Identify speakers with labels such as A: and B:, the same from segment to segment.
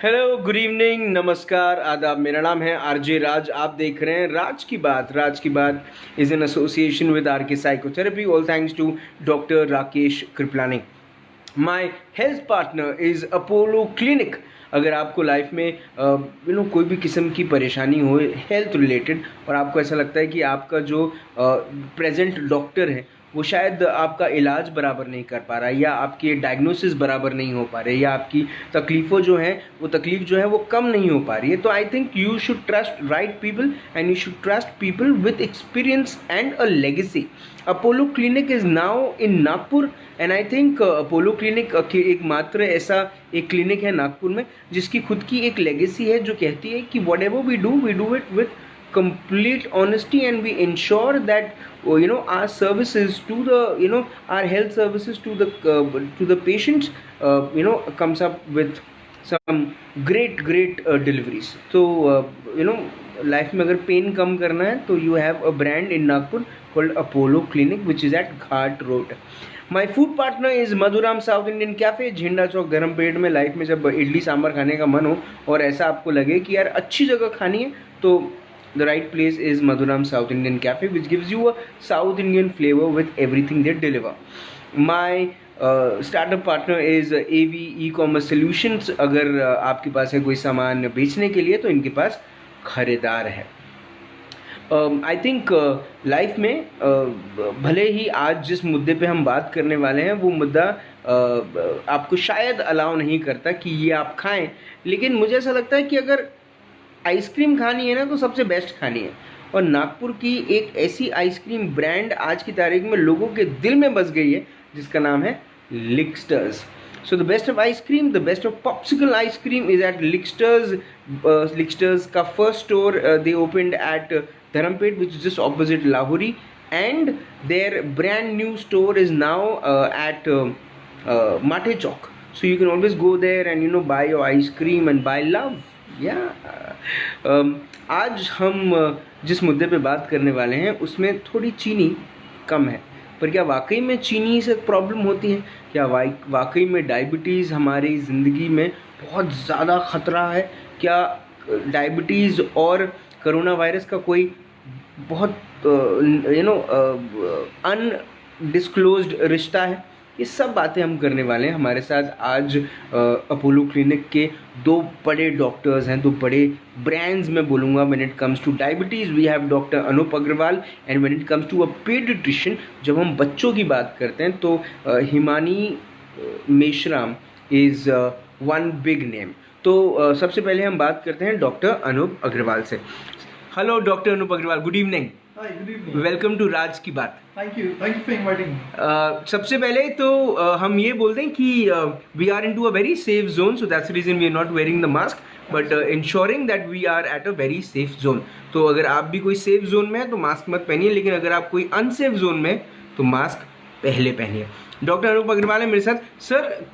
A: Hello, good evening, नमस्कार, आदाब। मेरा नाम है आरजे राज। आप देख रहे हैं राज की बात। राज की बात is an association with R K psychotherapy. All thanks to doctor Rakesh Kripalani. My health partner is Apollo clinic. अगर आपको लाइफ में कोई भी किस्म की परेशानी हो हेल्थ रिलेटेड, और आपको ऐसा लगता है कि आपका जो प्रेजेंट डॉक्टर है वो शायद आपका इलाज बराबर नहीं कर पा रहा है, या आपकी डायग्नोसिस बराबर नहीं हो पा रही है, या आपकी तकलीफ़ों जो हैं वो तकलीफ़ जो है वो कम नहीं हो पा रही है, तो I think you should trust right people and you should trust people with experience and a legacy. Apollo clinic is now in Nagpur and I think Apollo clinic एक मात्र ऐसा एक क्लिनिक है नागपुर में जिसकी खुद की एक लेगेसी है, जो कहती है कि whatever we do it with complete honesty, and we ensure that our services to the our health services to the patients comes up with some great deliveries. So life में अगर pen कम करना है तो you have a brand in Nagpur called Apollo clinic which is at Ghat road. My food partner is Madhuram south Indian cafe, झंडा चौक, धर्मपेट में. Life में जब इडली सांभर खाने का मन हो और ऐसा आपको लगे कि यार अच्छी जगह खानी है, तो the right place is Madhuram South Indian Cafe, which gives you a South Indian flavor with everything they deliver. My startup partner is AV E-commerce Solutions. अगर आपके पास है कोई सामान बेचने के लिए तो इनके पास खरीदार है. आई थिंक लाइफ में भले ही आज जिस मुद्दे पे हम बात करने वाले हैं वो मुद्दा आपको शायद अलाउ नहीं करता कि ये आप खाएं, लेकिन मुझे ऐसा लगता है कि अगर आइसक्रीम खानी है ना तो सबसे बेस्ट खानी है, और नागपुर की एक ऐसी आइसक्रीम ब्रांड आज की तारीख में लोगों के दिल में बस गई है जिसका नाम है Lickstars. So the best of ice cream, the best of popsicle ice cream is at Lickstars. Lickstars का first store they opened at Dharampeth which is just opposite Lahori, and their brand new store is now at Mathe Chowk. So you can always go there and buy your ice cream and buy love. आज हम जिस मुद्दे पे बात करने वाले हैं उसमें थोड़ी चीनी कम है, पर क्या वाकई में चीनी से प्रॉब्लम होती है? क्या वाकई में डायबिटीज़ हमारी ज़िंदगी में बहुत ज़्यादा ख़तरा है? क्या डायबिटीज़ और कोरोना वायरस का कोई बहुत अनडिस्क्लोज्ड रिश्ता है? ये सब बातें हम करने वाले हैं. हमारे साथ आज अपोलो क्लिनिक के दो बड़े डॉक्टर्स हैं, दो बड़े ब्रांड्स में बोलूँगा. When it comes to diabetes we have doctor Anoop Agarwal, and when it comes to a paediatrician, जब हम बच्चों की बात करते हैं तो Himani Meshram is one big name. तो सबसे पहले हम बात करते हैं डॉक्टर अनूप अग्रवाल से. Hello doctor Anoop Agarwal, good evening.
B: Hi, good evening.
A: Welcome to राज की बात.
B: Thank you for inviting me.
A: सबसे पहले तो हम ये बोलते हैं कि we are into a very safe zone, so that's reason we are not wearing the mask, but ensuring that we are at a very safe zone. तो अगर आप भी कोई सेफ जोन में है तो मास्क मत पहनिए, लेकिन अगर आप कोई अनसेफ जोन में है तो मास्क पहले पहनिए. डॉक्टर अनूप अग्रवाल है मेरे साथ. सर,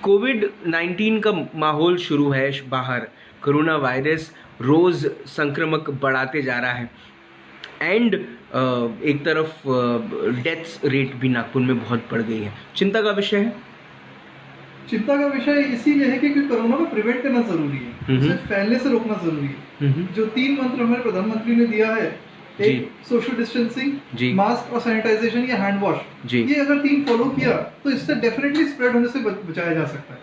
A: कोविड-19 का माहौल शुरू है बाहर, कोरोना वायरस रोज़ संक्रमक बढ़ाते जा रहा है, एंड एक तरफ डेथ्स रेट भी नागपुर में बहुत बढ़ गई है. चिंता का विषय है.
B: चिंता का विषय इसीलिए है क्योंकि कोरोना को प्रिवेंट करना जरूरी है, उसे फैलने से रोकना जरूरी है. जो 3 मंत्र हमारे प्रधानमंत्री ने दिया है, एक सोशल डिस्टेंसिंग, मास्क और सैनिटाइजेशन या हैंड वॉश, ये अगर 3 फॉलो किया तो इससे डेफिनेटली स्प्रेड होने से बचाया जा सकता है.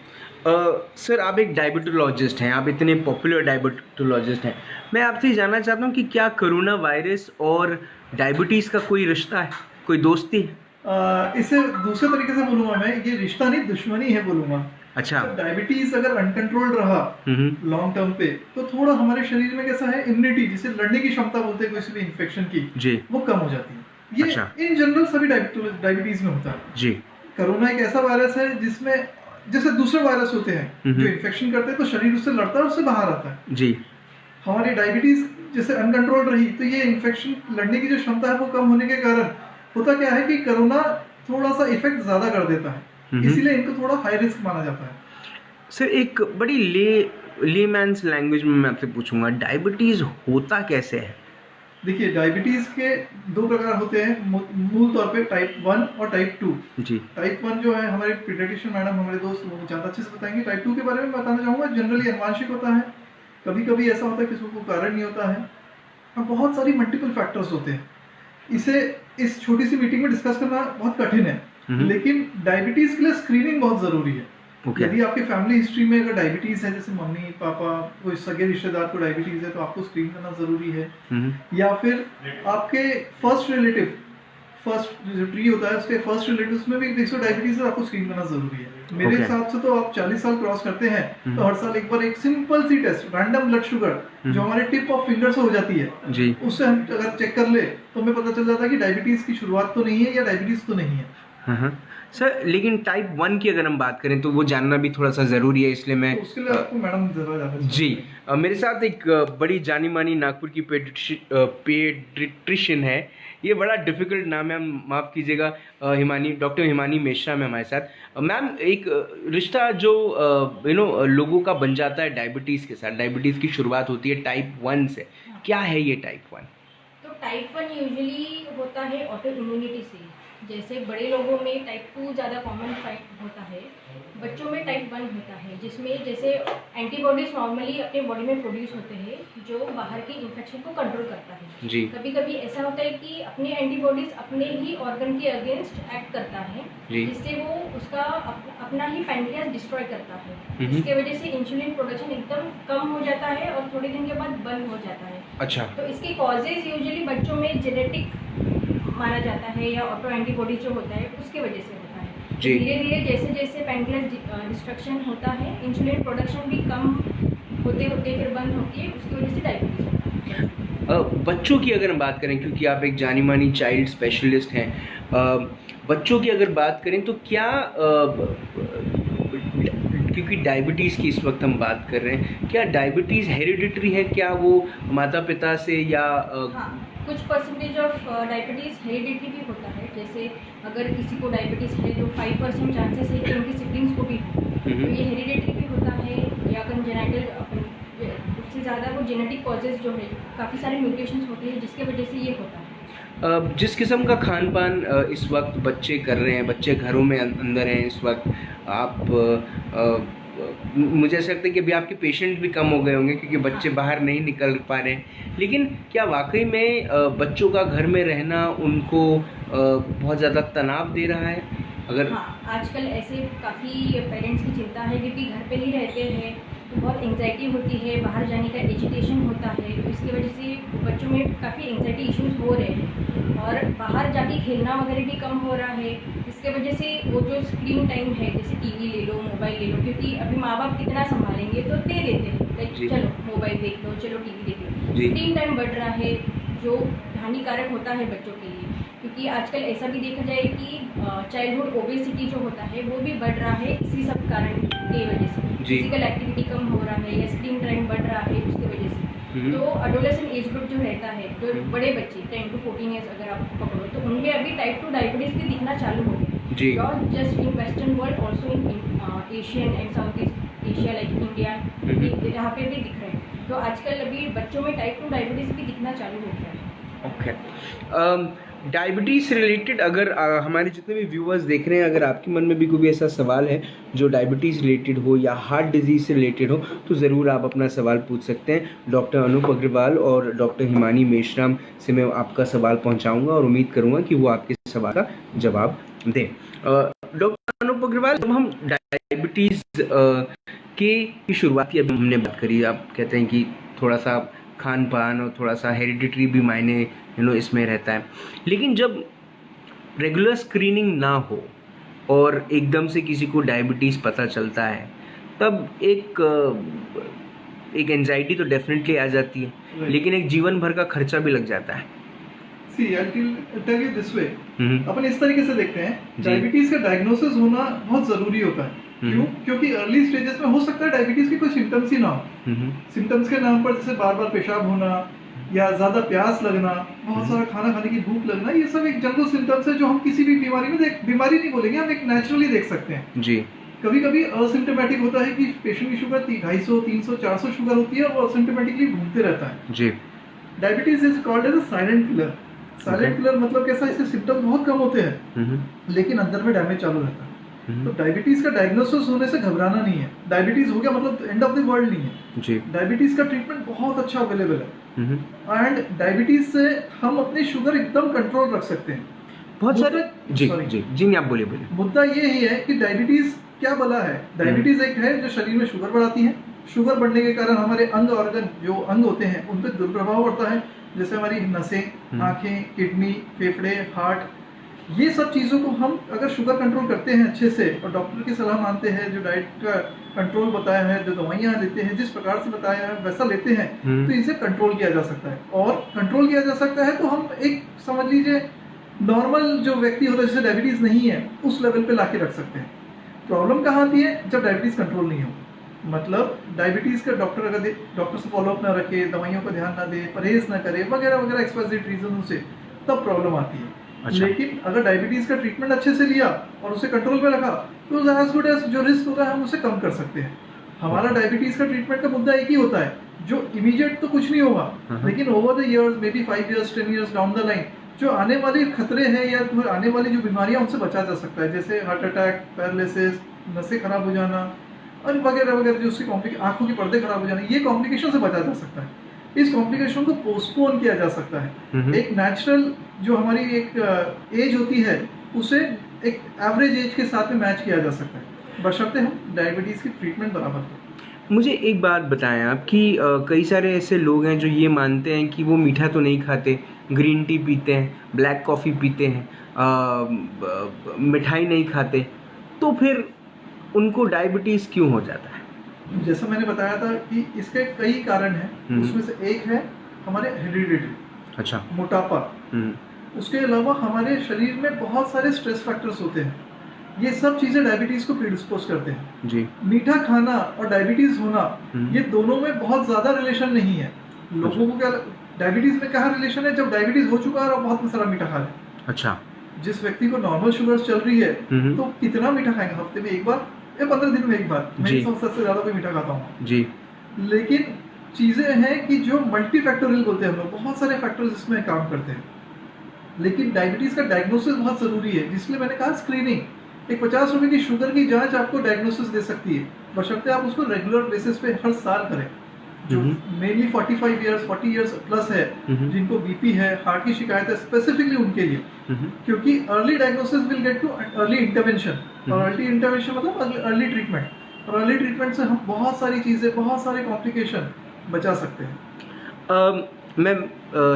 A: सर, आप एक डायबिटोलॉजिस्ट हैं, आप इतने पॉपुलर डायबिटोलॉजिस्ट हैं. मैं आपसे जानना चाहता हूँ कि क्या कोरोना वायरस और डायबिटीज़ का कोई रिश्ता है, कोई दोस्ती है?
B: इसे दूसरे तरीके से बोलूँगा मैं, ये रिश्ता नहीं दुश्मनी है बोलूँगा.
A: अच्छा.
B: डायबिटीज अगर अनकंट्रोल्ड रहा लॉन्ग टर्म पे तो थोड़ा हमारे शरीर में कैसा है, इम्यूनिटी जिसे लड़ने की क्षमता बोलते हैं किसी भी इन्फेक्शन की, वो कम हो जाती है. ये
A: अच्छा.
B: इन जनरल सभी डायबिटीज में होता है जी. कोरोना एक ऐसा वायरस है जिसमें जैसे दूसरे वायरस होते हैं जो इन्फेक्शन करते हैं तो शरीर उससे लड़ता है, उससे बाहर आता है जी. हमारी डायबिटीज जैसे अनकंट्रोल रही तो ये इन्फेक्शन लड़ने की जो क्षमता है वो कम होने के कारण होता क्या है कि कोरोना थोड़ा सा इफेक्ट ज्यादा कर देता है, इसीलिए इनको थोड़ा हाई रिस्क माना जाता है.
A: सर, एक बड़ी लेमैन्स लैंग्वेज में मैं आपसे पूछूंगा, डायबिटीज होता कैसे है?
B: देखिए डायबिटीज के दो प्रकार होते हैं मूल तौर पे, टाइप 1 और टाइप 2 जी। टाइप 1 जो है हमारे पीडियाट्रिशियन मैडम, हमारे दोस्त वो ज़्यादा अच्छे से बताएंगे। टाइप 2 के बारे में बताना चाहूँगा, जनरली अनुवांशिक होता है, कभी कभी ऐसा होता है किसी को कारण नहीं होता है, और बहुत सारी मल्टीपल फैक्टर्स होते हैं। इसे इस छोटी सी मीटिंग में डिस्कस करना बहुत कठिन है, लेकिन डायबिटीज के लिए स्क्रीनिंग बहुत जरूरी है। यदि आपके फैमिली हिस्ट्री में अगर डायबिटीज है, जैसे मम्मी पापा कोई सगे रिश्तेदार को डायबिटीज है, तो आपको स्क्रीन करना जरूरी है। या फिर आपके फर्स्ट रिलेटिव, फर्स्ट जो ट्री होता है उसके फर्स्ट रिलेटिव्स में भी देखो डायबिटीज है, आपको स्क्रीन करना जरूरी है। मेरे हिसाब से तो आप 40 साल क्रॉस करते हैं तो हर साल एक बार एक सिंपल सी टेस्ट, रैंडम ब्लड शुगर जो हमारे टिप ऑफ फिंगर से हो जाती है जी, उससे हम अगर चेक कर ले तो हमें पता चल जाता है कि डायबिटीज की शुरुआत तो नहीं है या डायबिटीज तो नहीं है।
A: सर लेकिन टाइप 1 की अगर हम बात करें तो वो जानना भी थोड़ा सा ज़रूरी है, इसलिए मैं
B: उसके लिए आपको मैडम ज़रा
A: जी मेरे साथ एक बड़ी जानी मानी नागपुर की पेडिट्रिशियन है। ये बड़ा डिफ़िकल्ट नाम है, हम माफ़ कीजिएगा, डॉक्टर हिमानी मेश्राम है हमारे साथ। मैम एक रिश्ता जो लोगों का बन जाता है डायबिटीज़ के साथ, डायबिटीज़ की शुरुआत होती है टाइप 1 से, क्या है ये टाइप 1?
C: तो टाइप 1 यूजुअली होता है ऑटो इम्यूनिटी से, जैसे बड़े लोगों में टाइप 2 ज़्यादा कॉमन होता है, बच्चों में टाइप 1 होता है, जिसमें जैसे एंटीबॉडीज नॉर्मली अपने बॉडी में प्रोड्यूस होते हैं जो बाहर के इन्फेक्शन को कंट्रोल करता है जी। कभी कभी ऐसा होता है कि अपने एंटीबॉडीज अपने ही ऑर्गन के अगेंस्ट एक्ट करता है, जिससे वो उसका अपना ही पैनक्रियास डिस्ट्रॉय करता है, जिसके वजह से इंसुलिन प्रोडक्शन एकदम कम हो जाता है और थोड़े दिन के बाद बंद हो जाता है। अच्छा, तो इसके कॉजेज यूजुअली बच्चों में जेनेटिक माना जाता है या ऑटो एंटीबॉडी जो होता है उसके वजह से होता है। धीरे धीरे जैसे जैसे पैनक्रियास डिस्ट्रक्शन होता है, इंसुलिन प्रोडक्शन भी कम होते होते फिर बंद होती है, उसकी वजह से डायबिटीज होता है।
A: बच्चों की अगर हम बात करें, क्योंकि आप एक जानी मानी चाइल्ड स्पेशलिस्ट हैं, बच्चों की अगर बात करें तो क्या क्योंकि डायबिटीज़ की इस वक्त हम बात कर रहे हैं, क्या डायबिटीज़ हेरिडिटरी है? क्या वो माता पिता से या
C: हाँ, कुछ परसेंटेज ऑफ डायबिटीज़ हेरिडिटरी भी होता है। जैसे अगर किसी को डायबिटीज़ है तो 5% चांसेस है कि उनके सिबलिंग्स को भी हो, तो ये हेरिडिटरी भी होता है। या कंजेनिटल, उससे ज़्यादा वो जेनेटिक कॉजेज जो है, काफ़ी सारे म्यूटेशंस होते हैं जिसके वजह से ये होता है।
A: जिस किस्म का खान पान इस वक्त बच्चे कर रहे हैं, बच्चे घरों में अंदर हैं इस वक्त, आप मुझे ऐसा लगता है कि अभी आपके पेशेंट भी कम हो गए होंगे क्योंकि बच्चे बाहर नहीं निकल पा रहे हैं, लेकिन क्या वाकई में बच्चों का घर में रहना उनको बहुत ज़्यादा तनाव दे रहा है?
C: अगर हाँ, आजकल ऐसे काफ़ी पेरेंट्स की चिंता है क्योंकि घर पे ही रहते हैं तो बहुत एंग्जाइटी होती है, बाहर जाने का एजिटेशन होता है, तो इसकी वजह से बच्चों में काफ़ी एंग्जाइटी इश्यूज हो रहे हैं और बाहर जाके खेलना वगैरह भी कम हो रहा है। इसके वजह से वो जो स्क्रीन टाइम है, जैसे टीवी ले लो, मोबाइल ले लो, क्योंकि अभी माँ बाप कितना संभालेंगे तो दे देते हैं, लाइक चलो मोबाइल देख लो, चलो टीवी देख लो। स्क्रीन टाइम बढ़ रहा है जो हानिकारक होता है बच्चों के लिए, क्योंकि आजकल ऐसा भी देखा जाए कि चाइल्डहुड ओबेसिटी जो होता है वो भी बढ़ रहा है इसी सब कारण की वजह से। फिजिकल एक्टिविटी कम हो रहा है या स्क्रीन टाइम बढ़ रहा है उसकी वजह से। तो एडोलेसेंट एज ग्रुप जो रहता है, जो बड़े बच्चे 10 to 14 ईयर्स अगर आप पकड़ो, तो उनमें अभी टाइप 2 डायबिटीज़ भी दिखना चालू हो गया, not just in western world, also in Asian and south east Asia like India, यहाँ पे भी दिख रहे हैं। तो आजकल अभी बच्चों में टाइप 2 डायबिटीज़ भी दिखना चालू हो गया है।
A: ओके, डायबिटीज़ रिलेटेड अगर हमारे जितने भी व्यूअर्स देख रहे हैं, अगर आपके मन में भी कोई ऐसा सवाल है जो डायबिटीज़ रिलेटेड हो या हार्ट डिजीज़ से रिलेटेड हो, तो ज़रूर आप अपना सवाल पूछ सकते हैं। डॉक्टर अनूप अग्रवाल और डॉक्टर हिमानी मेश्राम से मैं आपका सवाल पहुंचाऊंगा और उम्मीद करूंगा कि वो आपके सवाल का जवाब दें। डॉक्टर अनूप अग्रवाल, जब हम डायबिटीज़ की शुरुआत की अभी हमने बात करी, आप कहते हैं कि थोड़ा सा खान पान और थोड़ा सा हेरिडिटरी भी मायने इसमें रहता है, लेकिन जब रेगुलर स्क्रीनिंग ना हो और एकदम से किसी को डायबिटीज़ पता चलता है, तब एक एंजाइटी तो डेफिनेटली आ जाती है, लेकिन एक जीवन भर का खर्चा भी लग जाता है।
B: See, I'll tell you this way. अपन इस तरीके से देखते हैं, डायबिटीज का डायग्नोसिस होना बहुत जरूरी होता है। क्यों? क्योंकि अर्ली स्टेजेस में हो सकता है डायबिटीज के कोई सिम्टम्स ही ना हो। सिम्टम्स के नाम पर जैसे बार बार पेशाब होना या ज्यादा प्यास लगना, बहुत सारा खाना खाने की भूख लगना, ये सब एक जनरल सिम्टम्स है जो हम किसी भी बीमारी में बीमारी नहीं बोलेंगे, हम एक नेचुरली देख सकते हैं जी। कभी कभी असिम्टोमेटिक होता है कि पेशेंट की शुगर 250, 300, 400 शुगर होती है और असिम्टोमेटिकली घूमते रहता है जी। Diabetes is called as a silent killer. Silent killer मतलब कैसा, इसके सिम्टम्स बहुत कम होते हैं लेकिन अंदर में डैमेज चालू रहता है। तो डायबिटीज का डायग्नोसिस होने से घबराना नहीं है। डायबिटीज हो गया मतलब एंड ऑफ द वर्ल्ड नहीं है जी। डायबिटीज का ट्रीटमेंट बहुत अच्छा अवेलेबल है एंड डायबिटीज से हम अपनी शुगर एकदम कंट्रोल रख सकते हैं।
A: बहुत सारे जी जी जी आप बोलिए बोलिए।
B: मुद्दा ये ही है कि डायबिटीज क्या बला है। डायबिटीज एक है जो शरीर में शुगर बढ़ाती है। शुगर बढ़ने के कारण हमारे अंग ऑर्गन जो अंग होते हैं उन पर दुष्प्रभाव पड़ता है, जैसे हमारी नसें, आंखें, किडनी, फेफड़े, हार्ट, ये सब चीज़ों को हम अगर शुगर कंट्रोल करते हैं अच्छे से और डॉक्टर की सलाह मानते हैं, जो डाइट का कंट्रोल बताया है, जो दवाइयाँ लेते हैं, जिस प्रकार से बताया है वैसा लेते हैं तो इसे कंट्रोल किया जा सकता है। और कंट्रोल किया जा सकता है तो हम एक समझ लीजिए नॉर्मल जो व्यक्ति होता है जिसे डायबिटीज़ नहीं है उस लेवल पे लाके रख सकते हैं। प्रॉब्लम कहाँ आती है, जब डायबिटीज़ कंट्रोल नहीं हो, मतलब डायबिटीज़ का डॉक्टर अगर डॉक्टर से फॉलोअप ना रखे, दवाइयों का ध्यान ना दे, परहेज ना करे वगैरह वगैरह एक्सपायरी रीजनों से, तब प्रॉब्लम आती है। अच्छा। लेकिन अगर डायबिटीज़ का ट्रीटमेंट अच्छे से लिया और उसे कंट्रोल में रखा तो एज गुड एज जो रिस्क होता है हम उसे कम कर सकते हैं। हमारा डायबिटीज़ का ट्रीटमेंट का मुद्दा एक ही होता है, जो इमीडिएट तो कुछ नहीं होगा लेकिन over the years, may be 5 years 10 years down the line, जो आने वाले खतरे हैं या आने वाली जो बीमारियां उनसे बचा जा सकता है, जैसे हार्ट अटैक, पैरालिसिस, नसें खराब हो जाना और वगैरह वगैरह, जो उसकी आंखों के पर्दे खराब हो जाना, ये कॉम्प्लिकेशन से बचा जा सकता है। इस कॉम्प्लिकेशन को पोस्टपोन किया जा सकता है। एक नेचुरल जो हमारी एक एज होती है उसे एक एवरेज एज के साथ में मैच किया जा सकता है, बशर्ते हम डायबिटीज़ की ट्रीटमेंट बराबर करें।
A: मुझे एक बात बताएं आप कि कई सारे ऐसे लोग हैं जो ये मानते हैं कि वो मीठा तो नहीं खाते, ग्रीन टी पीते हैं, ब्लैक कॉफ़ी पीते हैं, मिठाई नहीं खाते, तो फिर उनको डायबिटीज़ क्यों हो जाता है?
B: जैसा मैंने बताया था कि इसके कई कारण हैं, उसमें से एक है हमारे हेरिडिटी, अच्छा, मोटापा। उसके अलावा हमारे शरीर में बहुत सारे स्ट्रेस फैक्टर्स होते हैं, ये सब चीज़ें डायबिटीज़ को प्रीडिस्पोज करते हैं जी। मीठा खाना और डायबिटीज़ होना, ये दोनों में बहुत ज़्यादा रिलेशन नहीं है। लोगों को क्या डायबिटीज़ में क्या रिलेशन है, जब डायबिटीज़ हो चुका है और बहुत सारा मीठा खा रहे। अच्छा, जिस व्यक्ति को नॉर्मल शुगर चल रही है तो कितना मीठा खाएंगे, हफ्ते में एक बार या 15 दिन में एक बार, मैं सबसे ज़्यादा कोई मीठा खाता हूँ जी। लेकिन चीज़ें हैं कि जो मल्टी फैक्टोरियल बोलते हैं हम लोग, बहुत सारे फैक्टर्स इसमें काम करते हैं। लेकिन डायबिटीज़ का डायग्नोसिस बहुत ज़रूरी है, जिसलिए मैंने कहा स्क्रीनिंग। एक 50 रुपए की शुगर की जांच आपको डायग्नोसिस दे सकती है, बशर्ते आप उसको रेगुलर बेसिस पे हर साल करें। जो मेनली 45 years 40 years प्लस है, जिनको बीपी है, हार्ट की शिकायत है, स्पेसिफिकली उनके लिए, क्योंकि early diagnosis will get too early intervention, और अर्ली इंटरवेंशन मतलब अर्ली ट्रीटमेंट, और अर्ली ट्रीटमेंट से हम बहुत सारी चीज़ें, बहुत सारे कॉम्प्लिकेशन बचा सकते हैं।
A: मैं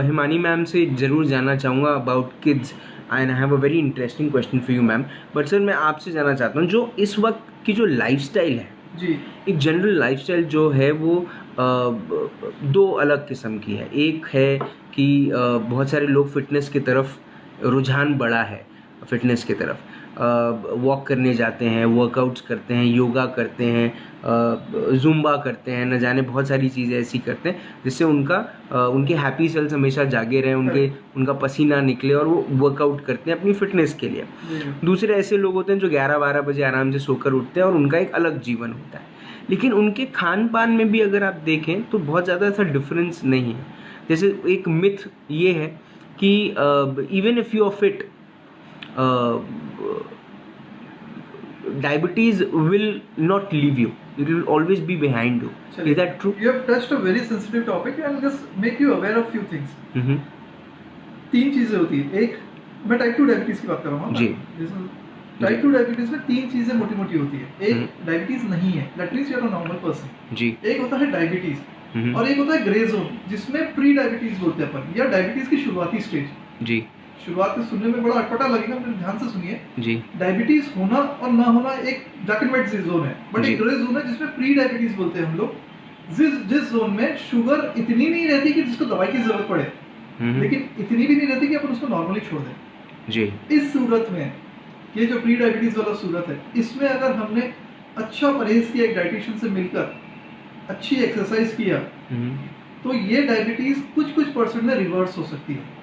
A: हिमानी मैम से ज़रूर जानना चाहूँगा about kids, and I have a very interesting question for you ma'am. But sir मैं आपसे जानना चाहता हूँ, जो इस वक्त की जो लाइफस्टाइल है जी, एक जनरल लाइफस्टाइल जो है वो दो अलग किस्म की है। एक है कि बहुत सारे लोग फिटनेस की तरफ रुझान बढ़ा है, फिटनेस की तरफ वॉक करने जाते हैं, वर्कआउट्स करते हैं, योगा करते हैं, ज़ुम्बा करते हैं, न जाने बहुत सारी चीज़ें ऐसी करते हैं जिससे उनके हैप्पी सेल्स हमेशा जागे रहें, उनका पसीना निकले और वो वर्कआउट करते हैं अपनी फ़िटनेस के लिए। दूसरे ऐसे लोग होते हैं जो 11-12 बजे आराम से सोकर उठते हैं और उनका एक अलग जीवन होता है, लेकिन उनके खान पान में भी अगर आप देखें तो बहुत ज़्यादा ऐसा डिफरेंस नहीं है। जैसे एक मिथ ये है कि even if you are fit, diabetes will not leave you, it will always be behind you. Is that true?
B: You have touched a very sensitive topic and just make you aware of few things. तीन चीजें होती है, एक मैं type 2 diabetes की बात कर रहा हूँ जी। टाइप 2 डायबिटीज में तीन चीजें मोटी मोटी होती है। एक डायबिटीज नहीं है, that means you are a normal person जी। एक होता है डायबिटीज और एक होता है ग्रे जोन, जिसमें प्री डायबिटीज बोलते हैं अपन, या डायबिटीज की शुरुआती स्टेज जी। शुरुआत में सुनने में बड़ा अटपटा लगेगा, फिर ध्यान से सुनिए जी। डायबिटीज होना और ना होना एक ब्लैक एंड व्हाइट जोन है, बट एक ग्रे जोन है जिसमें प्री डायबिटीज बोलते हैं हम लोग। जिस जोन में शुगर इतनी नहीं रहती कि जिसको दवाई की जरूरत पड़े, लेकिन इतनी भी नहीं रहती कि अपन उसको नॉर्मली छोड़ दें जी। इस सूरत में ये जो प्री डायबिटीज वाला सूरत है, इसमें अगर हमने अच्छा परहेज किया, एक डाइटिशियन से मिलकर अच्छी एक्सरसाइज किया, तो ये डायबिटीज कुछ परसेंट में रिवर्स हो सकती है।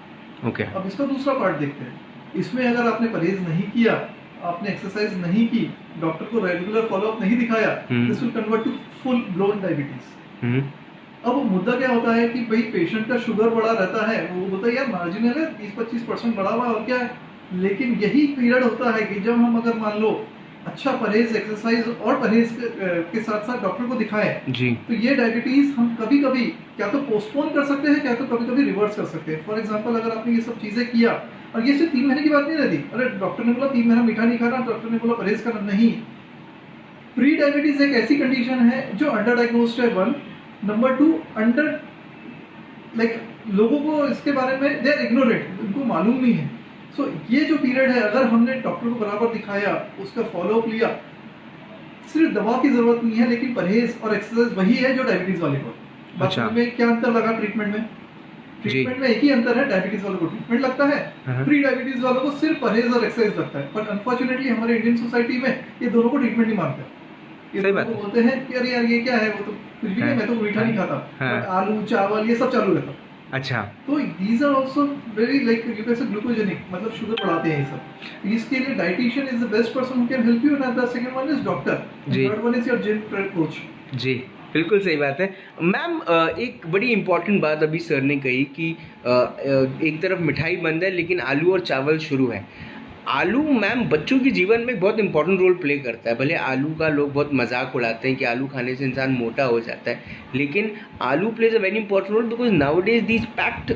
B: ओके अब इसका दूसरा पार्ट देखते हैं। इसमें अगर आपने परहेज नहीं किया, आपने एक्सरसाइज नहीं की, डॉक्टर को रेगुलर फॉलोअप नहीं दिखाया, this will convert to full blown diabetes. अब मुद्दा क्या होता है कि भाई पेशेंट का शुगर बढ़ा रहता है, वो बोलता है यार मार्जिनल है, 20-25% बढ़ा हुआ है और क्या है, लेकिन यही पीरियड होता है कि जब हम अगर मान लो अच्छा परहेज, एक्सरसाइज और परहेज के साथ साथ डॉक्टर को दिखाएं जी, तो ये डायबिटीज हम कभी कभी क्या तो पोस्टपोन कर सकते हैं, क्या तो कभी कभी रिवर्स कर सकते हैं। फॉर एग्जाम्पल अगर आपने ये सब चीजें किया, और ये सिर्फ 3 महीने की बात नहीं रहती, अरे डॉक्टर ने बोला 3 महीना मीठा नहीं खाना, डॉक्टर ने बोला परहेज करना, नहीं। प्री डायबिटीज एक ऐसी कंडीशन है जो अंडर डायग्नोस्ड है, 1 नंबर 2 अंडर लाइक लोगों को इसके बारे में दे आर इग्नोरेंट, उनको मालूम नहीं है। सो ये जो पीरियड है, अगर हमने डॉक्टर को बराबर दिखाया, उसका फॉलोअप लिया, सिर्फ दवा की जरूरत नहीं है, लेकिन परहेज और एक्सरसाइज वही है जो डायबिटीज वाले को। अच्छा, में क्या अंतर लगा ट्रीटमेंट में? ट्रीटमेंट में एक ही अंतर है, डायबिटीज वालों को ट्रीटमेंट लगता है, प्री डायबिटीज वालों को सिर्फ परहेज और एक्सरसाइज लगता है। बट अनफॉर्चुनेटली हमारे इंडियन सोसाइटी में ये दोनों को ट्रीटमेंट नहीं मानते। ये बोलते हैं कि अरे यार ये क्या है, वो तो कुछ भी नहीं, मैं तो मीठा नहीं खाता, बट आलू चावल ये सब चालू रहता। अच्छा, तो these are also very like you can say glucogenic, मतलब शुगर बढ़ाते हैं ये सब। इसके लिए dietitian is the best person who can help you, and the second one is doctor, third one is your gym coach. जी,
A: बिल्कुल सही बात है मैम। एक बड़ी इंपॉर्टेंट बात अभी सर ने कही कि एक तरफ मिठाई बंद है लेकिन आलू और चावल शुरू है। आलू मैम बच्चों के जीवन में बहुत इंपॉर्टेंट रोल प्ले करता है। भले आलू का लोग बहुत मजाक उड़ाते हैं कि आलू खाने से इंसान मोटा हो जाता है, लेकिन आलू plays a very important role because nowadays these packed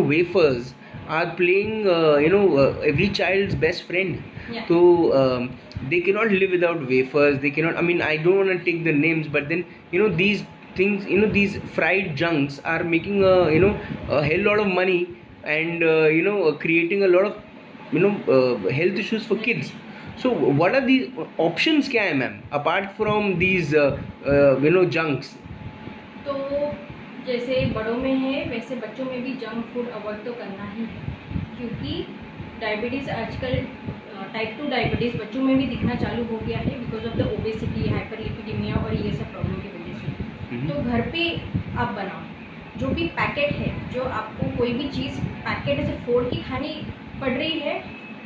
A: wafers are playing every child's best friend. Yeah. So they cannot live without wafers. They cannot, I mean, I don't want to take the names, but then these things, these fried junks are making a hell lot of money, and creating a lot of health issues for kids. So what are the options kya hai ma'am apart from these junks?
C: तो जैसे बड़ों में है वैसे बच्चों में भी junk food avoid तो करना ही है, क्योंकि डायबिटीज़ आजकल टाइप 2 डायबिटीज़ बच्चों में भी दिखना चालू हो गया है because of the obesity, hyperlipidaemia और ये सब प्रॉब्लम की वजह से। तो घर पे आप बनाओ, जो भी पैकेट है, जो आपको कोई भी चीज़ पैकेट से फोड़ के खानी पड़ रही है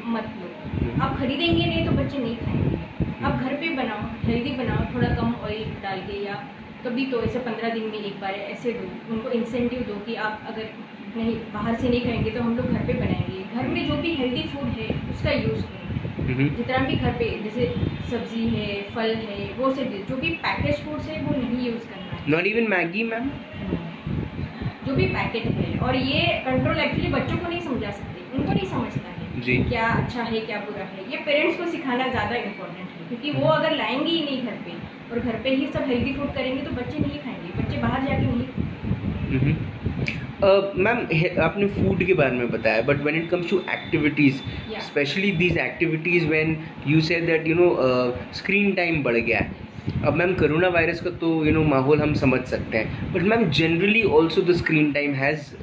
C: मत लो। आप खरीदेंगे नहीं तो बच्चे नहीं खाएंगे। आप घर पे बनाओ, हेल्दी बनाओ, थोड़ा कम ऑयल डाल के, या कभी तो ऐसे 15 दिन में एक बार ऐसे दो, उनको इंसेंटिव दो कि आप अगर नहीं बाहर से नहीं खाएंगे तो हम लोग घर पे बनाएंगे। घर में जो भी हेल्दी फूड है उसका यूज़ करें, जितना भी घर पे जैसे सब्जी है, फल है, वो से जो भी पैकेज फूड्स है वो नहीं यूज़ करना है।
A: नॉट इवन मैगी मैम,
C: जो भी पैकेट है। और ये कंट्रोल एक्चुअली बच्चों को नहीं समझा सकते, उनको नहीं समझता है जी क्या अच्छा है क्या बुरा है। ये पेरेंट्स को सिखाना ज़्यादा इम्पोर्टेंट है, क्योंकि वो अगर लाएंगे ही नहीं घर पे और घर पे ही सब हेल्दी फूड करेंगे तो बच्चे नहीं खाएंगे, बच्चे बाहर जाके नहीं।
A: मैम आपने फूड के बारे में बताया, but when it comes to activities, specially these activities when you said that screen time बढ़ गया है। अब मैम कोरोना वायरस का तो माहौल हम समझ सकते हैं, but ma'am generally also the screen time has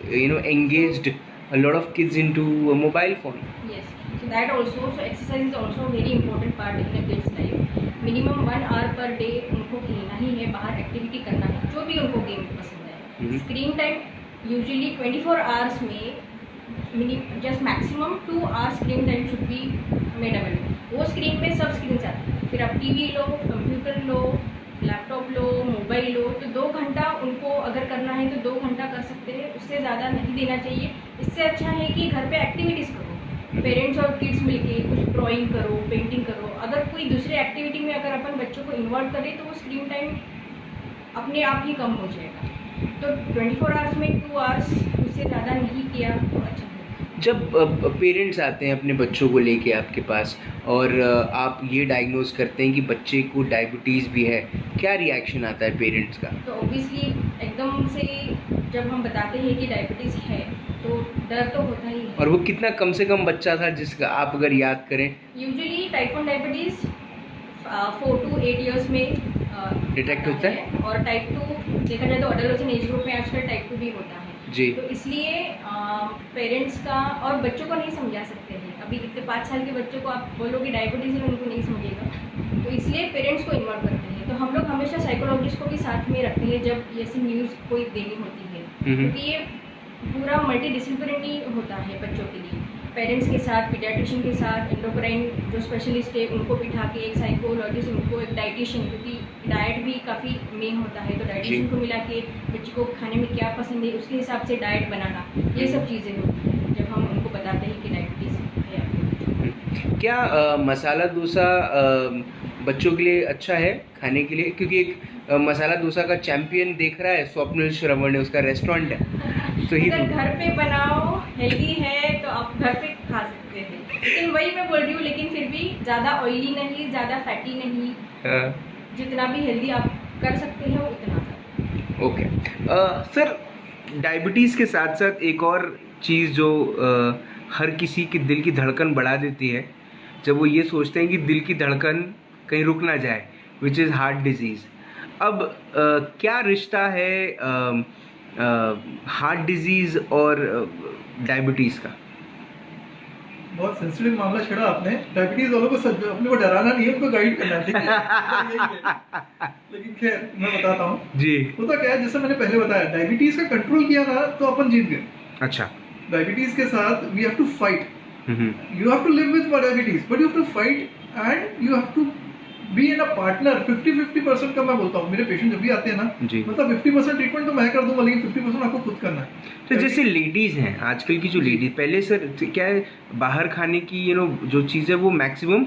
A: engaged a lot of kids into a mobile phone.
C: Yes, so that also, so exercise is also a very important part in a kid's life. Minimum 1 hour per day उनको खेलना ही है, बाहर activity करना है, जो भी उनको game पसंद है। स्क्रीन टाइम यूजुअली 24 आवर्स में just maximum 2 hours screen time should be made available. वो स्क्रीन में सब स्क्रीन आते हैं, फिर आप टीवी लो, कंप्यूटर लो, लैपटॉप लो, मोबाइल लो, तो 2 घंटा उनको अगर करना है तो 2 घंटा कर सकते हैं, उससे ज़्यादा नहीं देना चाहिए। इससे अच्छा है कि घर पे एक्टिविटीज़ करो, पेरेंट्स और किड्स मिलके कुछ ड्राइंग करो, पेंटिंग करो। अगर कोई दूसरी एक्टिविटी में अगर अपन बच्चों को इन्वॉल्व करें तो वो स्क्रीन टाइम अपने आप ही कम हो जाएगा। तो 24 आवर्स में 2 आवर्स, उससे ज़्यादा नहीं किया तो अच्छा है।
A: जब पेरेंट्स आते हैं अपने बच्चों को लेके आपके पास और आप ये डायग्नोज करते हैं कि बच्चे को डायबिटीज़ भी है, क्या रिएक्शन आता है पेरेंट्स का?
C: तो ऑब्वियसली एकदम से जब हम बताते हैं कि डायबिटीज़ है तो डर तो होता ही है।
A: और वो कितना कम से कम बच्चा था जिसका आप अगर याद करें?
C: Usually type 1 diabetes 4 to 8 years में
A: डिटेक्ट होता है,
C: और टाइप 2 देखा जाए तो एडोलेसेंट एज ग्रुप में आजकल टाइप 2 भी होता है
A: जी।
C: तो इसलिए पेरेंट्स का और बच्चों को नहीं समझा सकते हैं। अभी इतने 5 साल के बच्चों को आप बोलोगे डायबिटीज़ है, उनको नहीं समझेगा, तो इसलिए पेरेंट्स को इन्वॉल्व करते हैं। तो हम लोग हमेशा साइकोलॉजिस्ट को भी साथ में रखते हैं जब ऐसी न्यूज़ कोई देनी होती है, क्योंकि ये पूरा मल्टी डिसिप्लिनरी होता है बच्चों के लिए। पेरेंट्स के साथ, पीडियाट्रिशियन के साथ, एंडोक्राइन जो स्पेशलिस्ट है उनको बिठा के, एक साइकोलॉजिस्ट, उनको एक डाइटिशियन, क्योंकि डाइट भी काफ़ी मेन होता है, तो डाइटिशियन को मिला के बच्चे को खाने में क्या पसंद है उसके हिसाब से डाइट बनाना, ये सब चीज़ें होती हैं जब हम उनको बताते हैं कि डायबिटीज़ है।
A: क्या मसाला डोसा बच्चों के लिए अच्छा है खाने के लिए? क्योंकि एक मसाला डोसा का चैंपियन देख रहा है स्वप्निल श्रवण है, उसका रेस्टोरेंट है, तो ही
C: अगर घर पे बनाओ, हेल्दी है तो आप घर पे खा सकते हैं, लेकिन वही मैं बोल रही हूँ, लेकिन फिर भी ज़्यादा ऑयली नहीं, ज़्यादा फैटी नहीं, जितना भी हेल्दी आप कर सकते हैं वो उतना करें।
A: ओके सर, डायबिटीज़ के साथ साथ एक और चीज़ जो हर किसी की दिल की धड़कन बढ़ा देती है जब वो ये सोचते हैं कि दिल की धड़कन कहीं रुक ना जाए, विच इज़ हार्ट डिजीज़। अब क्या रिश्ता है हार्ट डिजीज़ और डायबिटीज़ का?
B: बहुत सेंसिटिव मामला छेड़ा आपने। डायबिटीज वालों को अपने को डराना नहीं है, उनको गाइड करना है, ठीक है? लेकिन खैर मैं बताता हूँ
A: जी।
B: होता क्या है, जैसे मैंने पहले बताया, डायबिटीज का कंट्रोल किया ना तो अपन जीत गए।
A: अच्छा।
B: डायबिटीज के साथ we have to fight, you have to live with diabetes, but you have to fight and you have to be in a partner. 50-50% का मैं बोलता हूँ, मेरे पेशेंट जब भी आते हैं ना, मतलब 50% ट्रीटमेंट तो मैं कर दूंगा, लेकिन 50% आपको खुद करना है।
A: तो जैसे लेडीज हैं, आजकल की जो लेडीज, पहले सर क्या है, बाहर खाने की जो चीज़ है वो maximum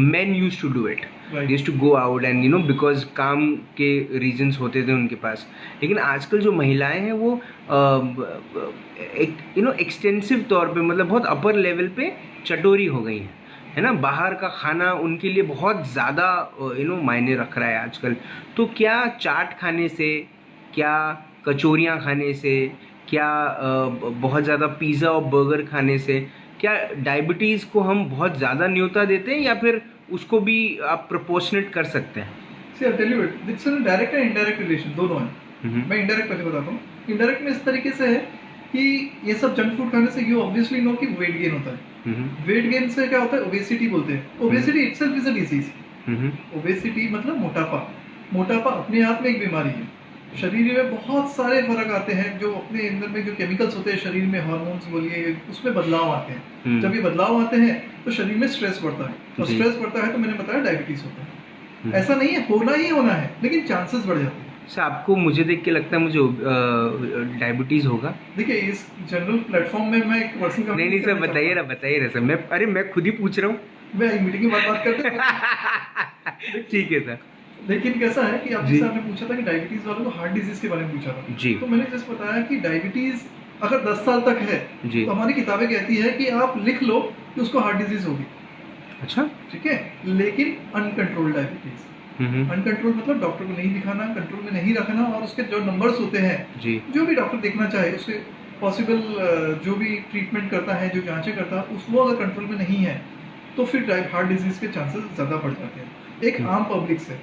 A: men use to do it, use to go out and because काम के रीजंस होते थे उनके पास। लेकिन आजकल जो महिलाएं हैं वो एक्सटेंसिव तौर पे, मतलब बहुत अपर लेवल पे चटोरी हो गई हैं, है ना। बाहर का खाना उनके लिए बहुत ज़्यादा मायने रख रहा है आजकल। तो क्या चाट खाने से, क्या कचौरियाँ खाने से, क्या बहुत ज़्यादा पिज़्ज़ा और बर्गर खाने से, क्या डायबिटीज़ को हम बहुत ज़्यादा न्योता देते हैं, या फिर उसको भी आप प्रोपोर्शनेट कर सकते हैं?
B: See, I'll tell you it. It's a direct and indirect relation, दोनों हैं। मैं इंडायरेक्ट पहले बताता हूँ। इंडायरेक्ट में इस तरीके से है कि ये सब जंक फूड खाने से यू ऑब्वियसली नो कि वेट गेन होता है। वेट गेन से क्या होता है, ओबेसिटी बोलते हैं। Obesity itself is a disease. Obesity मतलब मोटापा। मोटापा अपने आप में एक बीमारी है। शरीर में बहुत सारे फर्क आते हैं, जो अपने अंदर में जो केमिकल्स होते हैं शरीर में, हार्मोन्स बोलिए, उसमें बदलाव आते हैं। जब ये बदलाव आते हैं तो शरीर में स्ट्रेस बढ़ता है, और स्ट्रेस बढ़ता है तो मैंने बताया डायबिटीज होता है। ऐसा नहीं है, होना ही होना है, लेकिन चांसेस बढ़ जाते हैं।
A: सर आपको, मुझे देख के लगता है मुझे डायबिटीज होगा।
B: देखिए, इस जनरल प्लेटफॉर्म में मैं एक पर्सन का
A: नहीं सर, बताइए ना सर। मैं खुद ही पूछ रहा हूँ,
B: मैं मीटिंग की बात करते हैं।
A: ठीक है सर।
B: लेकिन कैसा है कि आप जैसे आपने पूछा था कि डायबिटीज वालों को हार्ट डिजीज के बारे में पूछा था
A: जी,
B: तो मैंने जैसे बताया कि डायबिटीज अगर 10 साल तक है तो हमारी किताबें कहती है कि आप लिख लो कि उसको हार्ट डिजीज होगी।
A: अच्छा,
B: ठीक है। लेकिन अनकंट्रोल्ड डायबिटीज, अनकंट्रोल मतलब डॉक्टर को नहीं दिखाना, कंट्रोल में नहीं रखना, और उसके जो नंबर्स होते हैं जी, जो भी डॉक्टर देखना चाहे उसके पॉसिबल जो भी ट्रीटमेंट करता है, जो जांचें करता है, वो अगर कंट्रोल में नहीं है तो फिर हार्ट डिजीज के चांसेस ज़्यादा बढ़ जाते हैं एक आम पब्लिक से।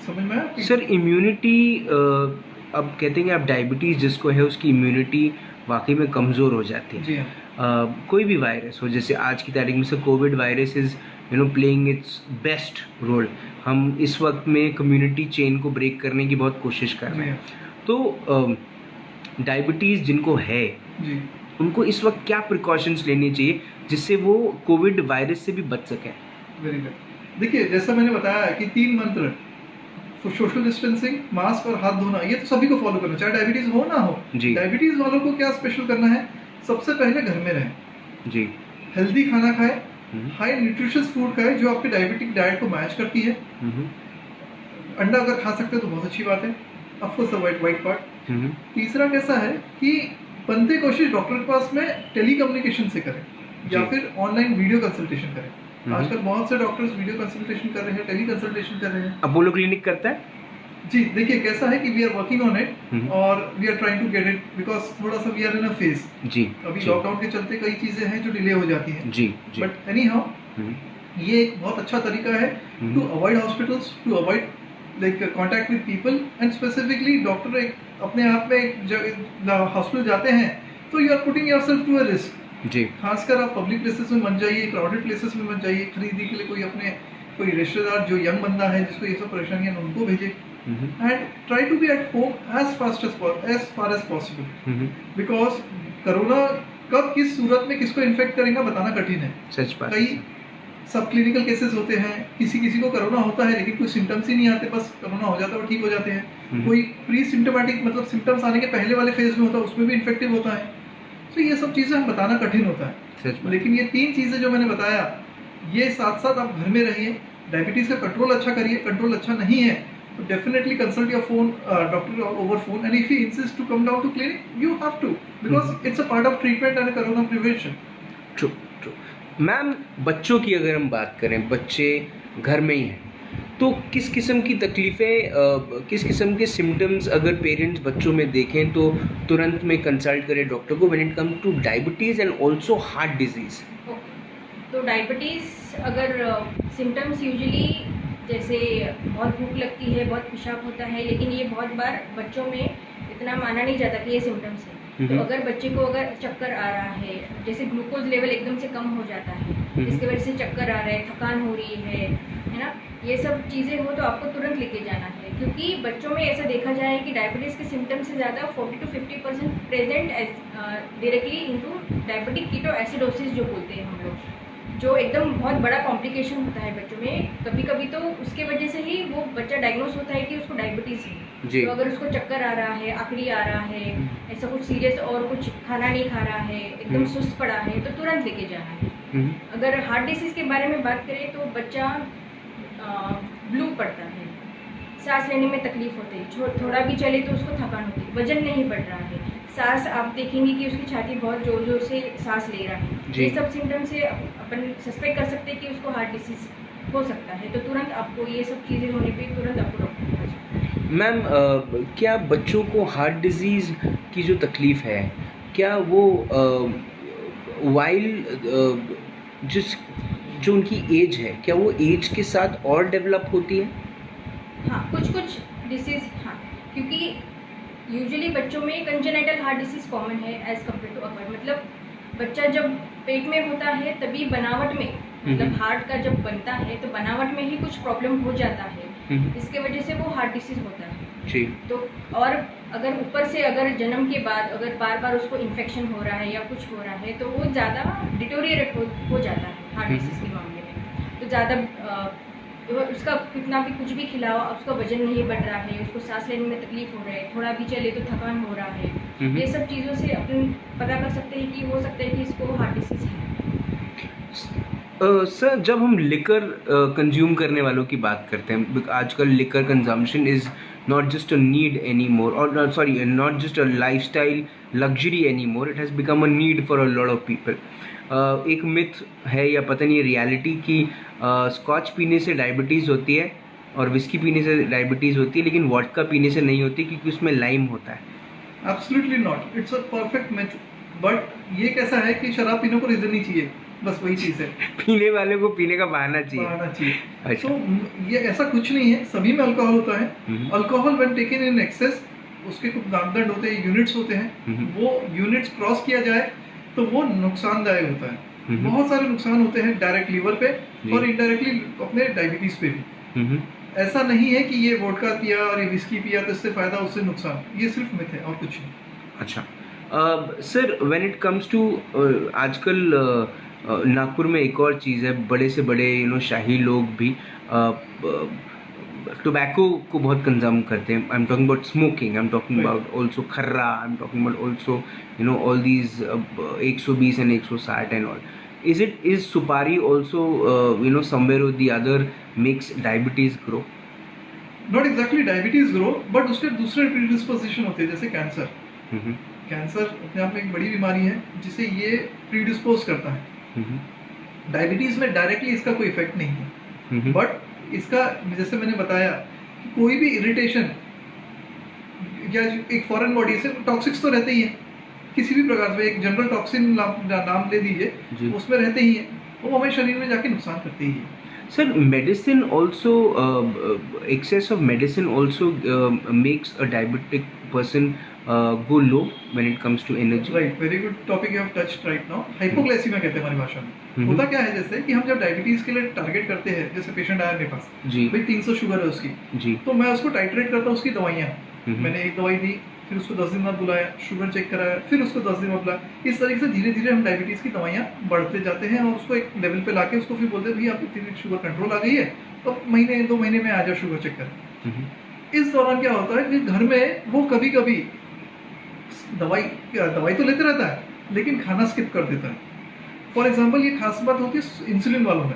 B: समझ में आया
A: सर? इम्यूनिटी, अब कहते हैं कि आप डायबिटीज़ जिसको है उसकी इम्यूनिटी वाकई में कमज़ोर हो जाती है।
B: जी हाँ।
A: कोई भी वायरस हो, जैसे आज की तारीख में से Covid virus is playing its best role. हम इस वक्त में कम्युनिटी चेन को ब्रेक करने की बहुत कोशिश कर रहे हैं। तो डायबिटीज़ जिनको है
B: जी,
A: उनको इस वक्त क्या प्रिकॉशंस लेनी चाहिए जिससे वो कोविड वायरस से भी बच सकें?
B: Very good. देखिए, जैसा मैंने बताया कि 3 मंत्र, सोशल डिस्टेंसिंग, मास्क और हाथ धोना, ये तो सभी को फॉलो करना, चाहे डायबिटीज हो ना हो। डायबिटीज वालों को क्या स्पेशल करना है? सबसे पहले घर में रहें जी, हेल्दी खाना खाएं, हाई न्यूट्रिशियस फूड खाएं जो आपके डायबिटिक डाइट को मैच करती है। अंडा अगर खा सकते हो तो बहुत अच्छी बात है, of course the white part. तीसरा कैसा है कि बनते कोशिश डॉक्टर के पास में टेली कम्युनिकेशन से करें या फिर ऑनलाइन वीडियो कंसल्टेशन करें। आजकल बहुत से डॉक्टर्स वीडियो कंसल्टेशन कर रहे हैं, टेली कंसल्टेशन कर रहे हैं।
A: अपोलो क्लिनिक करता है
B: जी। देखिए कैसा है कि we are working on it और we are trying to get it, because थोड़ा सा we are in a phase जी। अभी लॉकडाउन के चलते कई चीजें हैं जो डिले हो जाती हैं जी, बट एनी हाउ ये एक बहुत अच्छा तरीका है to avoid hospitals, to avoid like contact with people, and specifically doctor एक अपने आप में हॉस्पिटल जाते हैं तो you are putting yourself to a risk जी। खासकर आप पब्लिक प्लेसेस में मत जाइए, क्राउडेड प्लेसेस में मत जाइए। खरीदी के लिए कोई रिश्तेदार जो यंग बंदा है जिसको ये सब परेशानियां, उनको भेजिए। And try to be at home as far as possible, because corona कब किस सूरत में किसको इन्फेक्ट करेगा बताना कठिन है।
A: सच बात।
B: कई सब क्लिनिकल केसेस होते हैं, किसी किसी को कोरोना होता है लेकिन कोई सिम्टम्स ही नहीं आते, बस कोरोना हो जाता है और ठीक हो जाते हैं। कोई प्री सिम्टोमेटिक मतलब सिम्टम्स आने के पहले वाले फेज में होता है, उसमें भी इन्फेक्टिव होता है। तो ये सब चीज़ें हम बताना कठिन होता है। लेकिन ये 3 चीज़ें जो मैंने बताया, ये साथ साथ आप घर में रहिए, डायबिटीज़ का कंट्रोल अच्छा करिए। कंट्रोल अच्छा नहीं है तो definitely consult your phone doctor over phone, and if he insist to come down to clinic you have to, because it's a part of treatment and corona prevention.
A: True true. Ma'am, बच्चों की अगर हम बात करें, बच्चे घर में ही हैं तो किस किस्म की तकलीफ़ें, किस किस्म के सिम्टम्स अगर पेरेंट्स बच्चों में देखें तो तुरंत में कंसल्ट करें डॉक्टर को when it come two diabetes and also heart disease?
C: तो डायबिटीज़ अगर सिम्टम्स यूजुअली जैसे बहुत भूख लगती है, बहुत पेशाब होता है, लेकिन ये बहुत बार बच्चों में इतना माना नहीं जाता कि ये सिम्टम्स है। तो अगर बच्चे को अगर चक्कर आ रहा है, जैसे ग्लूकोज लेवल एकदम से कम हो जाता है, इसके वजह से चक्कर आ रहा है, थकान हो रही है ना, ये सब चीज़ें हो तो आपको तुरंत लेके जाना है। क्योंकि बच्चों में ऐसा देखा जाए कि डायबिटीज़ के सिम्टम्स से ज़्यादा 40 to 50% present directly into diabetic ketoacidosis जो बोलते हैं हम लोग, जो एकदम बहुत बड़ा कॉम्प्लिकेशन होता है बच्चों में। कभी कभी तो उसके वजह से ही वो बच्चा डायग्नोस होता है कि उसको डायबिटीज़ है। तो अगर उसको चक्कर आ रहा है, आकड़ी आ रहा है, ऐसा कुछ सीरियस और कुछ खाना नहीं खा रहा है, एकदम सुस्त पड़ा है, तो तुरंत लेके जाना है। अगर हार्ट डिसीज़ के बारे में बात करें तो बच्चा ब्लू पड़ता है, सांस लेने में तकलीफ होती है, थोड़ा भी चले तो उसको थकान होती है, वजन नहीं बढ़ रहा है, सांस आप देखेंगे कि उसकी छाती बहुत जोर जोर से सांस ले रहा है। ये सब सिम्टम से अपन सस्पेक्ट कर सकते हैं कि उसको हार्ट डिसीज़ हो सकता है। तो तुरंत आपको ये सब चीज़ें होने पे तुरंत आपको डॉक्टर के पास जाना है।
A: मैम, क्या बच्चों को हार्ट डिजीज़ की जो तकलीफ़ है, क्या वो वाइल जो उनकी एज है, क्या वो एज के साथ और डेवलप होती है?
C: हाँ, कुछ डिसीज़, हाँ, क्योंकि यूजुअली बच्चों में कंजेनिटल हार्ट डिसीज़ कॉमन है एज कम्पेयर टू अपर। मतलब बच्चा जब पेट में होता है तभी बनावट में, मतलब हार्ट का जब बनता है तो बनावट में ही कुछ प्रॉब्लम हो जाता है, इसके वजह से वो हार्ट डिसीज़ होता है जी। तो और अगर ऊपर से अगर जन्म के बाद अगर बार बार उसको इन्फेक्शन हो रहा है या कुछ हो रहा है तो वो ज़्यादा डिटोरिएट हो जाता है हार्ट डिसीज़ के मामले में। तो ज़्यादा उसका कितना भी कुछ भी खिलाओ, उसका वजन नहीं बढ़ रहा है, उसको सांस लेने में तकलीफ हो रहा है, थोड़ा भी चले तो थकान हो रहा है, ये सब चीज़ों से अपन पता कर सकते हैं कि हो सकता है कि इसको हार्ट डिसीज़ है।
A: सर, जब हम लिकर कंज्यूम करने वालों की बात करते हैं, आजकल liquor consumption is not just a need any more, और sorry, not just a lifestyle luxury any more, it has become a need for a lot of people. एक मिथ है या पता नहीं रियलिटी कि स्कॉच पीने से डायबिटीज़ होती है और विस्की पीने से डायबिटीज़ होती है, लेकिन वोडका पीने से नहीं होती क्योंकि उसमें लाइम होता है।
B: Absolutely not, it's a perfect myth. But ये कैसा है कि शराब पीने को रीजन नहीं चाहिए, बस वही चीज़ है।
A: पीने वाले को पीने का बहाना चाहिए।
B: अच्छा। तो ये ऐसा कुछ नहीं है, सभी में अल्कोहल होता है। Alcohol when taken in excess, उसके कुछ मापदंड होते हैं, यूनिट्स होते हैं, वो यूनिट्स क्रॉस किया जाए तो वो नुकसानदायक होता है। बहुत सारे नुकसान होते हैं डायरेक्ट लीवर पे और इनडायरेक्टली अपने डायबिटीज पे भी। ऐसा नहीं है कि ये वोडका पिया और ये विस्की पिया तो इससे फायदा उससे नुकसान, ये सिर्फ मिथ है और कुछ नहीं।
A: अच्छा sir, when it comes to आजकल नागपुर में एक और चीज़ है, बड़े से बड़े शाही लोग भी टोबैको को बहुत कंज्यूम करते हैं। I am talking about smoking, I am talking about also Kharra, I am talking about also all these 120 and 160 and all. Is supari also somewhere or the other makes diabetes grow?
B: Not exactly diabetes grow, but उसके दूसरे predisposition होते हैं, जैसे cancer. Cancer अपने आप में एक बड़ी बीमारी है जिसे ये प्रीडिस्पोज करता है। डायबिटीज में डायरेक्टली इसका कोई इफेक्ट नहीं है, बट इसका जैसे मैंने बताया कि कोई भी इरिटेशन या एक फॉरेन बॉडी से टॉक्सिक्स तो रहते ही है, किसी भी प्रकार से एक जनरल टॉक्सिन नाम दे दीजिए, उसमें रहते ही हैं, वो हमारे शरीर में जाके नुकसान करते ही है।
A: Sir, medicine also, excess of medicine also makes a diabetic person go low when it comes to energy.
B: Right, very good topic you have touched right now. Hypoglycaemia कहते हैं हमारी भाषा में। होता क्या है, जैसे कि हम जब डायबिटीज के लिए टारगेट करते हैं, जैसे पेशेंट आया मेरे पास, भाई 300 शुगर है उसकी, तो मैं उसको टाइट्रेट करता हूँ उसकी दवाइयाँ। मैंने एक दवाई दी फिर उसको 10 दिन बाद बुलाया, शुगर चेक कराया, फिर उसको 10 दिन बाद बुलाया। इस तरीके से धीरे धीरे हम डायबिटीज़ की दवाइयाँ बढ़ते जाते हैं और उसको एक लेवल पे लाके उसको फिर बोलते हैं भाई आपकी इतनी शुगर कंट्रोल आ गई है, तो महीने 2 महीने में आ जाओ शुगर चेक कर। इस दौरान क्या होता है कि घर में वो कभी कभी दवाई तो लेते रहता है लेकिन खाना स्किप कर देता है। फॉर एग्जाम्पल ये खास बात होती है इंसुलिन वालों में।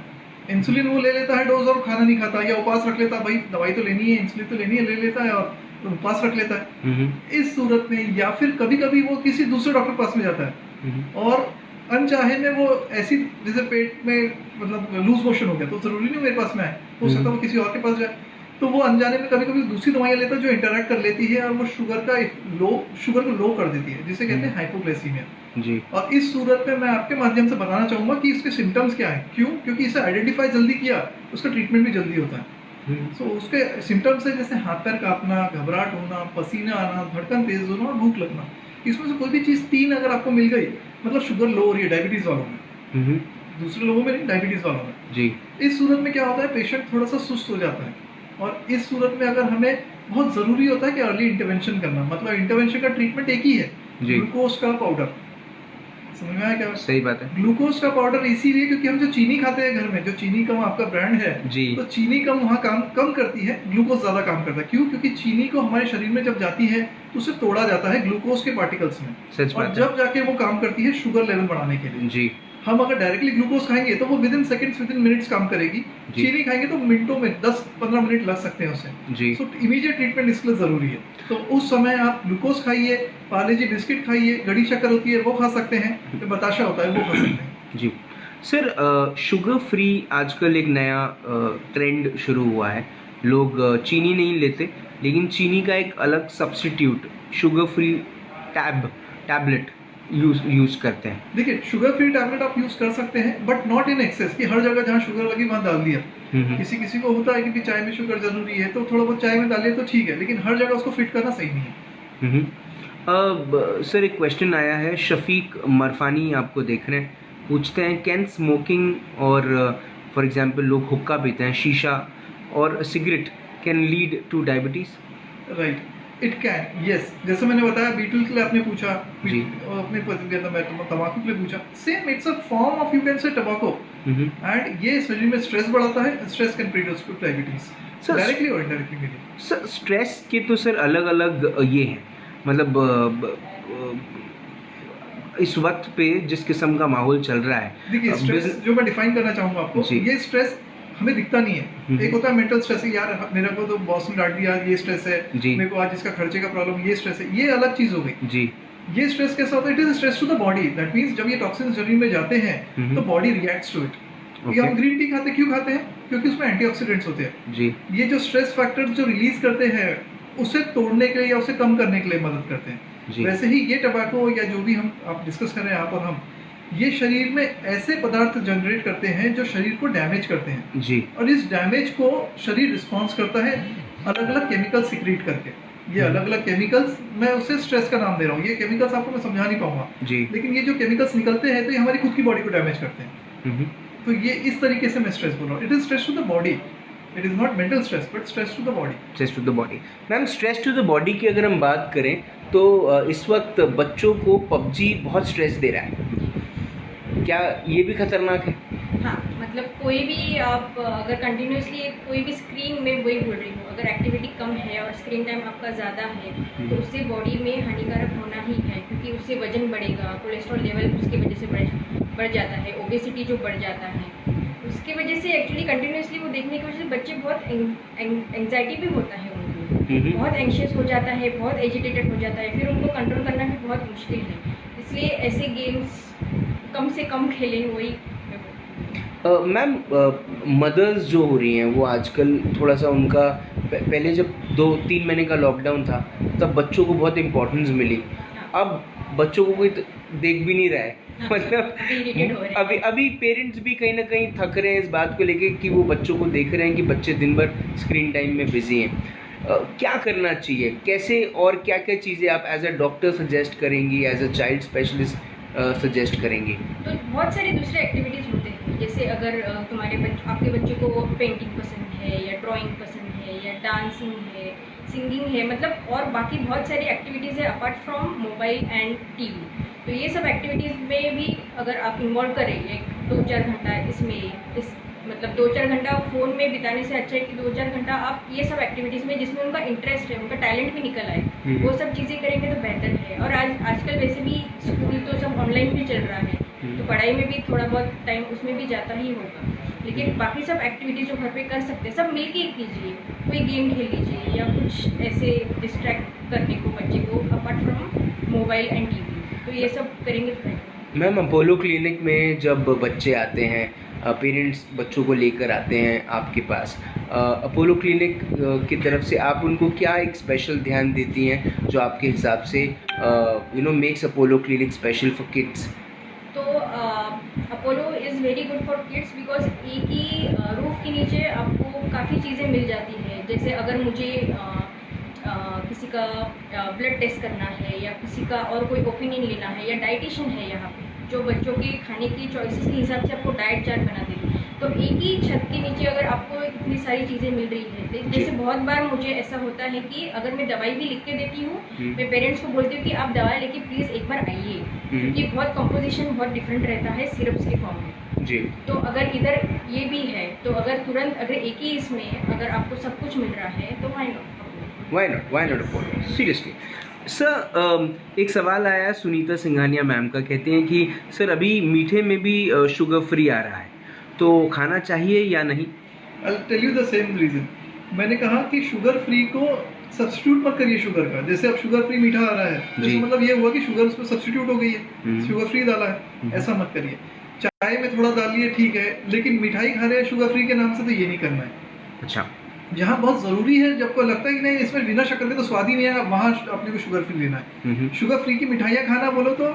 B: इंसुलिन वो ले लेता है डोज और खाना नहीं खाता, या उपवास रख लेता है, भाई दवाई तो लेनी है, इंसुलिन तो लेनी है, ले लेता है और उपवास रख लेता है। इस सूरत में या फिर कभी कभी वो किसी दूसरे डॉक्टर पास में जाता है और अनचाहे में वो ऐसी जैसे पेट में मतलब लूज मोशन हो गया तो जरूरी नहीं मेरे पास में आए, हो सकता है वो किसी और के पास जाए, तो वो अनजाने में कभी कभी दूसरी दवाइयाँ लेता है जो इंटरैक्ट कर लेती है और वो शुगर को लो कर देती है, जिसे कहते हैं हाइपोग्लाइसीमिया जी। और इस सूरत में मैं आपके माध्यम से बताना चाहूंगा कि इसके सिम्टम्स क्या है। क्यों? क्योंकि इसे आइडेंटिफाई जल्दी किया, उसका ट्रीटमेंट भी जल्दी होता है। तो उसके सिम्टम्स है जैसे हाथ पैर कांपना, घबराहट होना, पसीना आना, धड़कन तेज होना और भूख लगना। इसमें से कोई भी चीज 3 अगर आपको मिल गई मतलब शुगर लो हो रही है डायबिटीज वालों में, दूसरे लोगों में नहीं, डायबिटीज वालों में जी। इस सूरत में क्या होता है, पेशेंट थोड़ा सा सुस्त हो जाता है और इस सूरत में अगर हमें बहुत जरूरी होता है कि अर्ली इंटरवेंशन करना, मतलब इंटरवेंशन का ट्रीटमेंट एक ही है, ग्लूकोज का पाउडर। समझ में आया क्या? सही बात है। ग्लूकोज का पाउडर इसीलिए क्योंकि हम जो चीनी खाते हैं घर में, जो चीनी कम आपका ब्रांड है जी, तो चीनी कम वहाँ कम करती है, ग्लूकोज ज्यादा काम करता है। क्यों? क्योंकि चीनी को हमारे शरीर में जब जाती है तो उसे तोड़ा जाता है ग्लूकोज के पार्टिकल्स में, सच और जब जाके वो काम करती है शुगर लेवल बढ़ाने के लिए जी। हम अगर डायरेक्टली ग्लूकोज खाएंगे तो वो with in seconds, with in minutes काम करेगी। चीनी खाएंगे तो मिनटों में 10-15 मिनट लग सकते हैं उसे जी। तो इमीडिएट ट्रीटमेंट इसके लिए जरूरी है। तो उस समय आप ग्लूकोज खाइए, पार्ले जी बिस्किट खाइए, गड़ी शक्कर होती है वो खा सकते हैं, तो बताशा होता है वो खा सकते हैं जी।
A: सर शुगर फ्री आजकल एक नया ट्रेंड शुरू हुआ है। लोग चीनी नहीं लेते लेकिन चीनी का एक अलग substitute sugar free tablet use करते हैं।
B: देखिए शुगर फ्री टैबलेट आप यूज कर सकते हैं बट नॉट इन एक्सेस कि हर जगह जहाँ शुगर लगी वहाँ डाल दिया। किसी को होता है कि चाय में शुगर जरूरी है तो थोड़ा बहुत चाय में डालिए तो ठीक है, लेकिन हर जगह उसको फिट करना सही नहीं है।
A: सर एक क्वेश्चन आया है, शफीक मरफानी आपको देख रहे हैं, पूछते हैं कैन स्मोकिंग और फॉर एग्जांपल लोग हुक्का पीते हैं, शीशा और cigarette can lead two diabetes?
B: Right, it can, yes. जैसे मैंने बताया बीटल के लिए आपने पूछा, अपने तंबाकू के लिए पूछा, same it's a form of you can से टोबैको एंड ये शरीर में स्ट्रेस बढ़ाता है, stress can produce diabetes directly और इनडायरेक्टली।
A: सर स्ट्रेस के तो सर अलग अलग ये हैं, मतलब इस वक्त पे जिस किस्म का माहौल चल रहा है,
B: देखिए स्ट्रेस जो मैं डिफाइन करना चाहूंगा आपको, ये स्ट्रेस हमें दिखता नहीं है। एक होता है मेंटल स्ट्रेस, यार मेरे को तो बॉस ने डांट दिया, ये स्ट्रेस है, मेरे को आज इसका खर्चे का प्रॉब्लम, ये स्ट्रेस है, ये अलग चीज हो गई जी। ये स्ट्रेस कैसा होता है? It is stress to the body, that means जब ये टॉक्सिन्स शरीर में जाते हैं तो बॉडी रिएक्ट्स टू इट। ये हम ग्रीन टी खाते क्यों खाते हैं? क्योंकि उसमें एंटीऑक्सीडेंट्स होते हैं जी। ये जो स्ट्रेस फैक्टर्स जो रिलीज करते हैं उसे तोड़ने के लिए या उसे कम करने के लिए मदद करते हैं। वैसे ही ये टबैको या जो भी हम आप डिस्कस कर रहे हैं आप और हम, ये शरीर में ऐसे पदार्थ जनरेट करते हैं जो शरीर को डैमेज करते हैं जी। और इस डैमेज को शरीर रिस्पॉन्स करता है अलग अलग केमिकल सिक्रीट करके। ये अलग अलग केमिकल्स, मैं उसे स्ट्रेस का नाम दे रहा हूँ, ये केमिकल्स आपको मैं समझा नहीं पाऊंगा जी, लेकिन ये जो केमिकल्स निकलते हैं तो ये हमारी खुद की बॉडी को डैमेज करते हैं। तो ये इस तरीके से मैं स्ट्रेस बोल रहा हूँ। It is stress to the body, it is not mental stress but stress to the body.
A: Stress to the body. Ma'am stress to the body की अगर हम बात करें तो इस वक्त बच्चों को पबजी बहुत स्ट्रेस दे रहा है, क्या ये भी खतरनाक है?
C: हाँ, मतलब कोई भी आप अगर कंटिन्यूसली कोई भी स्क्रीन में, वही बोल रही हूँ, अगर एक्टिविटी कम है और स्क्रीन टाइम आपका ज़्यादा है तो उससे बॉडी में हानिकारक होना ही है, क्योंकि उससे वजन बढ़ेगा, कोलेस्ट्रॉल लेवल उसकी वजह से बढ़ जाता है, ओबेसिटी जो बढ़ जाता है उसकी वजह से। एक्चुअली कंटिन्यूसली वो देखने की वजह से बच्चे बहुत एंग्जाइटी भी होता है उनको, बहुत एंशियस हो जाता है, बहुत एजिटेटेड हो जाता है, फिर उनको कंट्रोल करना भी बहुत मुश्किल है। इसलिए ऐसे गेम्स कम से कम खेलें, वही।
A: मैम मदर्स जो हो रही हैं वो आजकल थोड़ा सा उनका पहले जब 2-3 महीने का लॉकडाउन था तब बच्चों को बहुत इम्पोर्टेंस मिली, अब बच्चों को कोई देख भी नहीं रहा है। मतलब अभी पेरेंट्स भी कहीं ना कहीं थक रहे हैं इस बात को लेके कि वो बच्चों को देख रहे हैं कि बच्चे दिन भर स्क्रीन टाइम में बिजी हैं। क्या करना चाहिए, कैसे और क्या क्या चीज़ें आप एज अ डॉक्टर सजेस्ट करेंगी, as a child specialist suggest करेंगी?
C: तो बहुत सारी दूसरे एक्टिविटीज़ होते हैं, जैसे अगर आपके बच्चे को पेंटिंग पसंद है या ड्राइंग पसंद है या डांसिंग है सिंगिंग है, मतलब और बाकी बहुत सारी एक्टिविटीज़ है apart from mobile and TV. तो ये सब एक्टिविटीज़ में भी अगर आप इन्वॉल्व करें 1-2-4 घंटा इसमें, इस मतलब 2-4 घंटा फ़ोन में बिताने से अच्छा है कि 2-4 घंटा आप ये सब एक्टिविटीज़ में जिसमें उनका इंटरेस्ट है, उनका टैलेंट भी निकल आए, वो सब चीज़ें करेंगे तो बेहतर है। और आजकल वैसे भी स्कूल तो सब ऑनलाइन भी चल रहा है, तो पढ़ाई में भी थोड़ा बहुत टाइम उसमें भी जाता ही होगा, लेकिन बाकी सब एक्टिविटीज़ जो घर पे कर सकते हैं सब मिलके कीजिए। कोई गेम खेल लीजिए या कुछ ऐसे डिस्ट्रैक्ट करने को बच्चे को apart from mobile and TV, तो ये सब करेंगे तो बेहतर।
A: मैम, अपोलो क्लिनिक में जब बच्चे आते हैं, पेरेंट्स बच्चों को लेकर आते हैं आपके पास, अपोलो क्लिनिक की तरफ से आप उनको क्या एक स्पेशल ध्यान देती हैं जो आपके हिसाब से makes Apollo clinic special for kids?
C: तो Apollo is very good for kids because एक ही रूफ के नीचे आपको काफ़ी चीज़ें मिल जाती हैं। जैसे अगर मुझे किसी का ब्लड टेस्ट करना है या किसी का और कोई ओपिनियन लेना है, या डाइटिशियन है यहाँ पे जो बच्चों के खाने की चॉइसेस के हिसाब से आपको डाइट चार्ट बना देती है। तो एक ही छत के नीचे अगर आपको इतनी सारी चीज़ें मिल रही है, जैसे बहुत बार मुझे ऐसा होता है कि अगर मैं दवाई भी लिख के देती हूँ, मैं पेरेंट्स को बोलती हूँ कि आप दवा लेके प्लीज़ एक बार आइए, क्योंकि बहुत कंपोजिशन बहुत डिफरेंट रहता है सिरप्स के फॉर्म में
A: जी।
C: तो अगर इधर ये भी है तो अगर तुरंत अगर एक ही इसमें अगर आपको सब कुछ मिल रहा है तो
A: why not Apollo, seriously. Sir, एक सवाल आया सुनीता सिंघानिया मैम का, कहते हैं कि सर अभी मीठे में भी शुगर फ्री आ रहा है, तो खाना चाहिए या नहीं?
B: I'll tell you the same reason. मैंने कहा कि शुगर फ्री को सब्स्टिट्यूट मत करिए शुगर का। जैसे अब शुगर फ्री मीठा आ रहा है तो इसका मतलब ये हुआ कि शुगर उसमें सब्स्टिट्यूट हो गई है, शुगर फ्री डाला है, ऐसा मत करिए। चाय में थोड़ा डालिए ठीक है, लेकिन मिठाई खा रहे हैं शुगर फ्री के नाम से तो ये नहीं करना है।
A: अच्छा,
B: जहाँ बहुत जरूरी है, जब को लगता है कि नहीं इसमें बिना शक्कर के तो स्वाद ही नहीं आएगा, वहाँ अपने को शुगर फ्री लेना है। शुगर फ्री की मिठाइयाँ खाना बोलो तो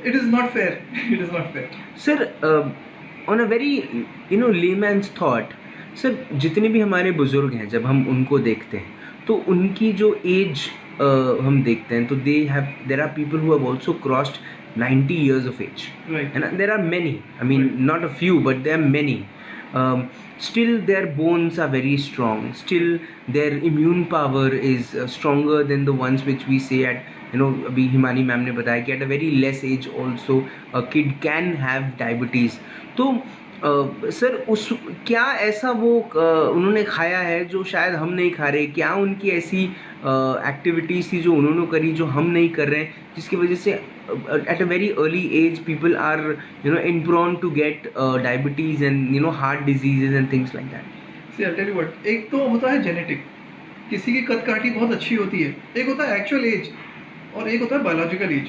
B: it is not fair, it is not fair.
A: Sir, on a very layman's thought, sir जितने भी हमारे बुजुर्ग हैं जब हम उनको देखते हैं तो उनकी जो एज हम देखते हैं तो there are people who have also crossed 90 years of age,
B: right?
A: And there are many, I mean, right. Not a few, but there are many. Still their bones are very strong, still their immune power is stronger than the ones which we say at, अभी Himani ma'am ने बताया कि at a very less age also a kid can have diabetes. तो sir क्या ऐसा वो उन्होंने खाया है जो शायद हम नहीं खा रहे? क्या उनकी ऐसी एक्टिविटीज़ थी जो उन्होंने करी जो हम नहीं कर रहे हैं, जिसकी वजह से at a very early age people are in prone to get diabetes and heart diseases and things like that?
B: See, I'll tell you what, एक तो होता है जेनेटिक, किसी की कद काठी बहुत अच्छी होती है, एक होता है एक्चुअल एज और एक होता है बायोलॉजिकल एज।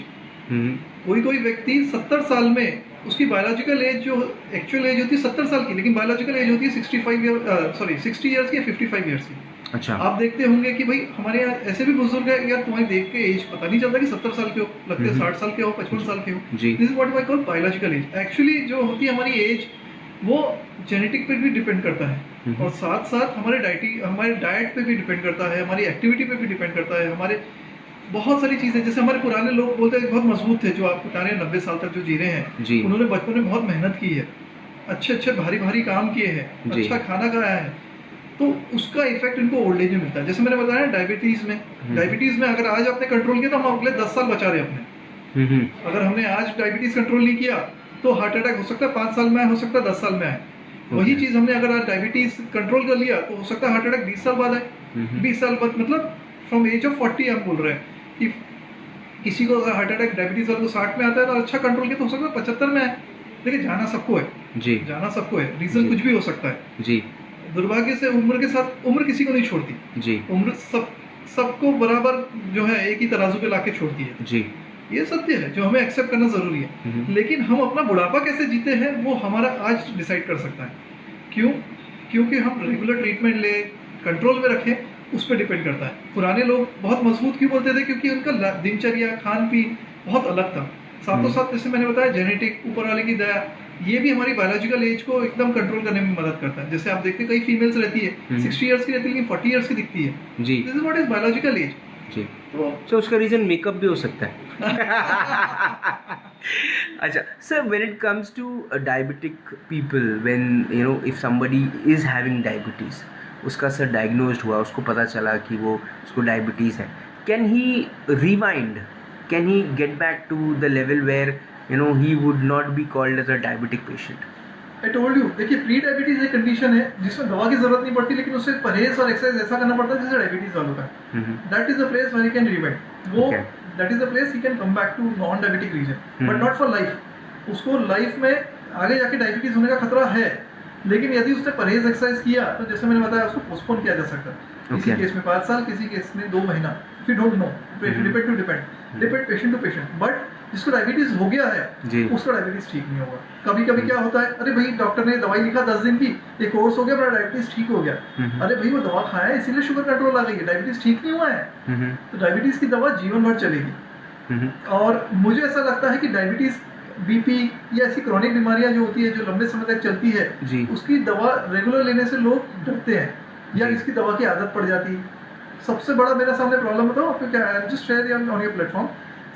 B: कोई व्यक्ति 70 साल में उसकी बायोलॉजिकल एज जो एक्चुअल एज होती है 70 साल की, लेकिन बायोलॉजिकल एज होती है 60 इयर्स की या 55 इयर्स की।
A: अच्छा,
B: आप देखते होंगे कि भाई हमारे यहाँ ऐसे भी बुजुर्ग है यार, तुम्हें देख के एज पता नहीं चलता कि 70 साल के हो, लगते 60 साल के हो, 55 साल के हो। This is what I call biological age. Actually जो होती है हमारी एज वो जेनेटिक पे भी डिपेंड करता है और साथ साथ हमारे डाइट पे भी डिपेंड करता है, हमारी एक्टिविटी पे भी डिपेंड करता है, हमारे बहुत सारी चीजें। जैसे हमारे पुराने लोग बोलते हैं बहुत मजबूत थे, जो आप बता रहे हैं 90 साल तक जो जी रहे हैं, उन्होंने बचपन में बहुत मेहनत की है, अच्छे भारी काम किए हैं, अच्छा खाना खाया है, तो उसका इफेक्ट इनको ओल्ड एज में मिलता है। जैसे मैंने बताया डायबिटीज में अगर आज आपने कंट्रोल किया तो हम अगले 10 साल बचा रहे अपने। अगर हमने आज डायबिटीज कंट्रोल नहीं किया तो हार्ट अटैक हो सकता है 5 साल में आए, हो सकता है 10 साल में आए। वही चीज हमने अगर आज डायबिटीज कंट्रोल कर लिया तो हो सकता है हार्ट अटैक 20 साल बाद आए। 20 साल बाद मतलब फ्रॉम एज ऑफ 40 हम बोल रहे हैं कि किसी को अगर हार्ट अटैक डायबिटीज वाले को 60 में आता है तो अच्छा कंट्रोल किया तो हो सकता है 75 में आए। देखिए जाना सबको है जी, जाना सबको है, रीजन कुछ भी हो सकता है जी। दुर्भाग्य से उम्र के साथ उम्र किसी को नहीं छोड़ती जी, उम्र सबको बराबर जो है एक ही तराजू पे लाके छोड़ती है जी। ये सत्य है जो हमें एक्सेप्ट करना जरूरी है, लेकिन हम अपना बुढ़ापा कैसे जीते हैं वो हमारा आज डिसाइड कर सकता है। क्यों? क्योंकि हम रेगुलर ट्रीटमेंट ले, कंट्रोल में रखें, उस पर डिपेंड करता है। पुराने लोग बहुत मजबूत क्यों बोलते थे? क्योंकि उनका दिनचर्या खान पीन बहुत अलग था। साथों साथ जैसे मैंने बताया जेनेटिक, ऊपर वाले की दया, ये भी हमारी बायोलॉजिकल एज को एकदम कंट्रोल करने में मदद करता है। जैसे आप देखते हैं कई फीमेल्स रहती है 60 इयर्स की रहती है लेकिन 40 इयर्स की दिखती है जी। This is what is biological age जी।
A: तो उसका रीजन मेकअप भी हो सकता है। अच्छा sir, when it comes to diabetic people, when if somebody is having diabetes, उसका सर डायग्नोज्ड हुआ, उसको पता चला कि वो उसको डायबिटीज़ है, can he rewind, can he get back to the level where he would not be called as a diabetic patient?
B: I told you, देखिए प्री डायबिटीज एक कंडीशन है जिसमें दवा की जरूरत नहीं पड़ती, लेकिन उससे परहेज और एक्सरसाइज ऐसा करना पड़ता है जैसे डायबिटीज वालों का। That is the place where he can rewind, वो that is the place he can come back to non diabetic region, but not for life. उसको लाइफ में आगे जाके डायबिटीज होने का खतरा है, लेकिन यदि उसने परहेज एक्सरसाइज किया तो जैसे मैंने बताया उसको पोस्टपोन किया जा सकता है। किसी केस में 5 साल, किसी केस में 2 महीना, we don't know, depend patient to patient. But जिसको डायबिटीज हो गया है उसका डायबिटीज ठीक नहीं होगा। कभी कभी क्या होता है, अरे भाई डॉक्टर ने दवाई लिखा 10 दिन की, एक कोर्स हो गया, मेरा डायबिटीज ठीक हो गया। अरे भाई वो दवा खाया है इसीलिए शुगर कंट्रोल आ गई है, डायबिटीज ठीक नहीं हुआ है। तो डायबिटीज की दवा जीवन भर चलेगी। और मुझे ऐसा लगता है कि डायबिटीज, बीपी या ऐसी क्रॉनिक बीमारियां जो होती है जो लंबे समय तक चलती है, उसकी दवा रेगुलर लेने से लोग डरते हैं या इसकी दवा की आदत पड़ जाती है। सबसे बड़ा मेरा सामने प्रॉब्लम बताओ आपको क्या है, just share on your platform.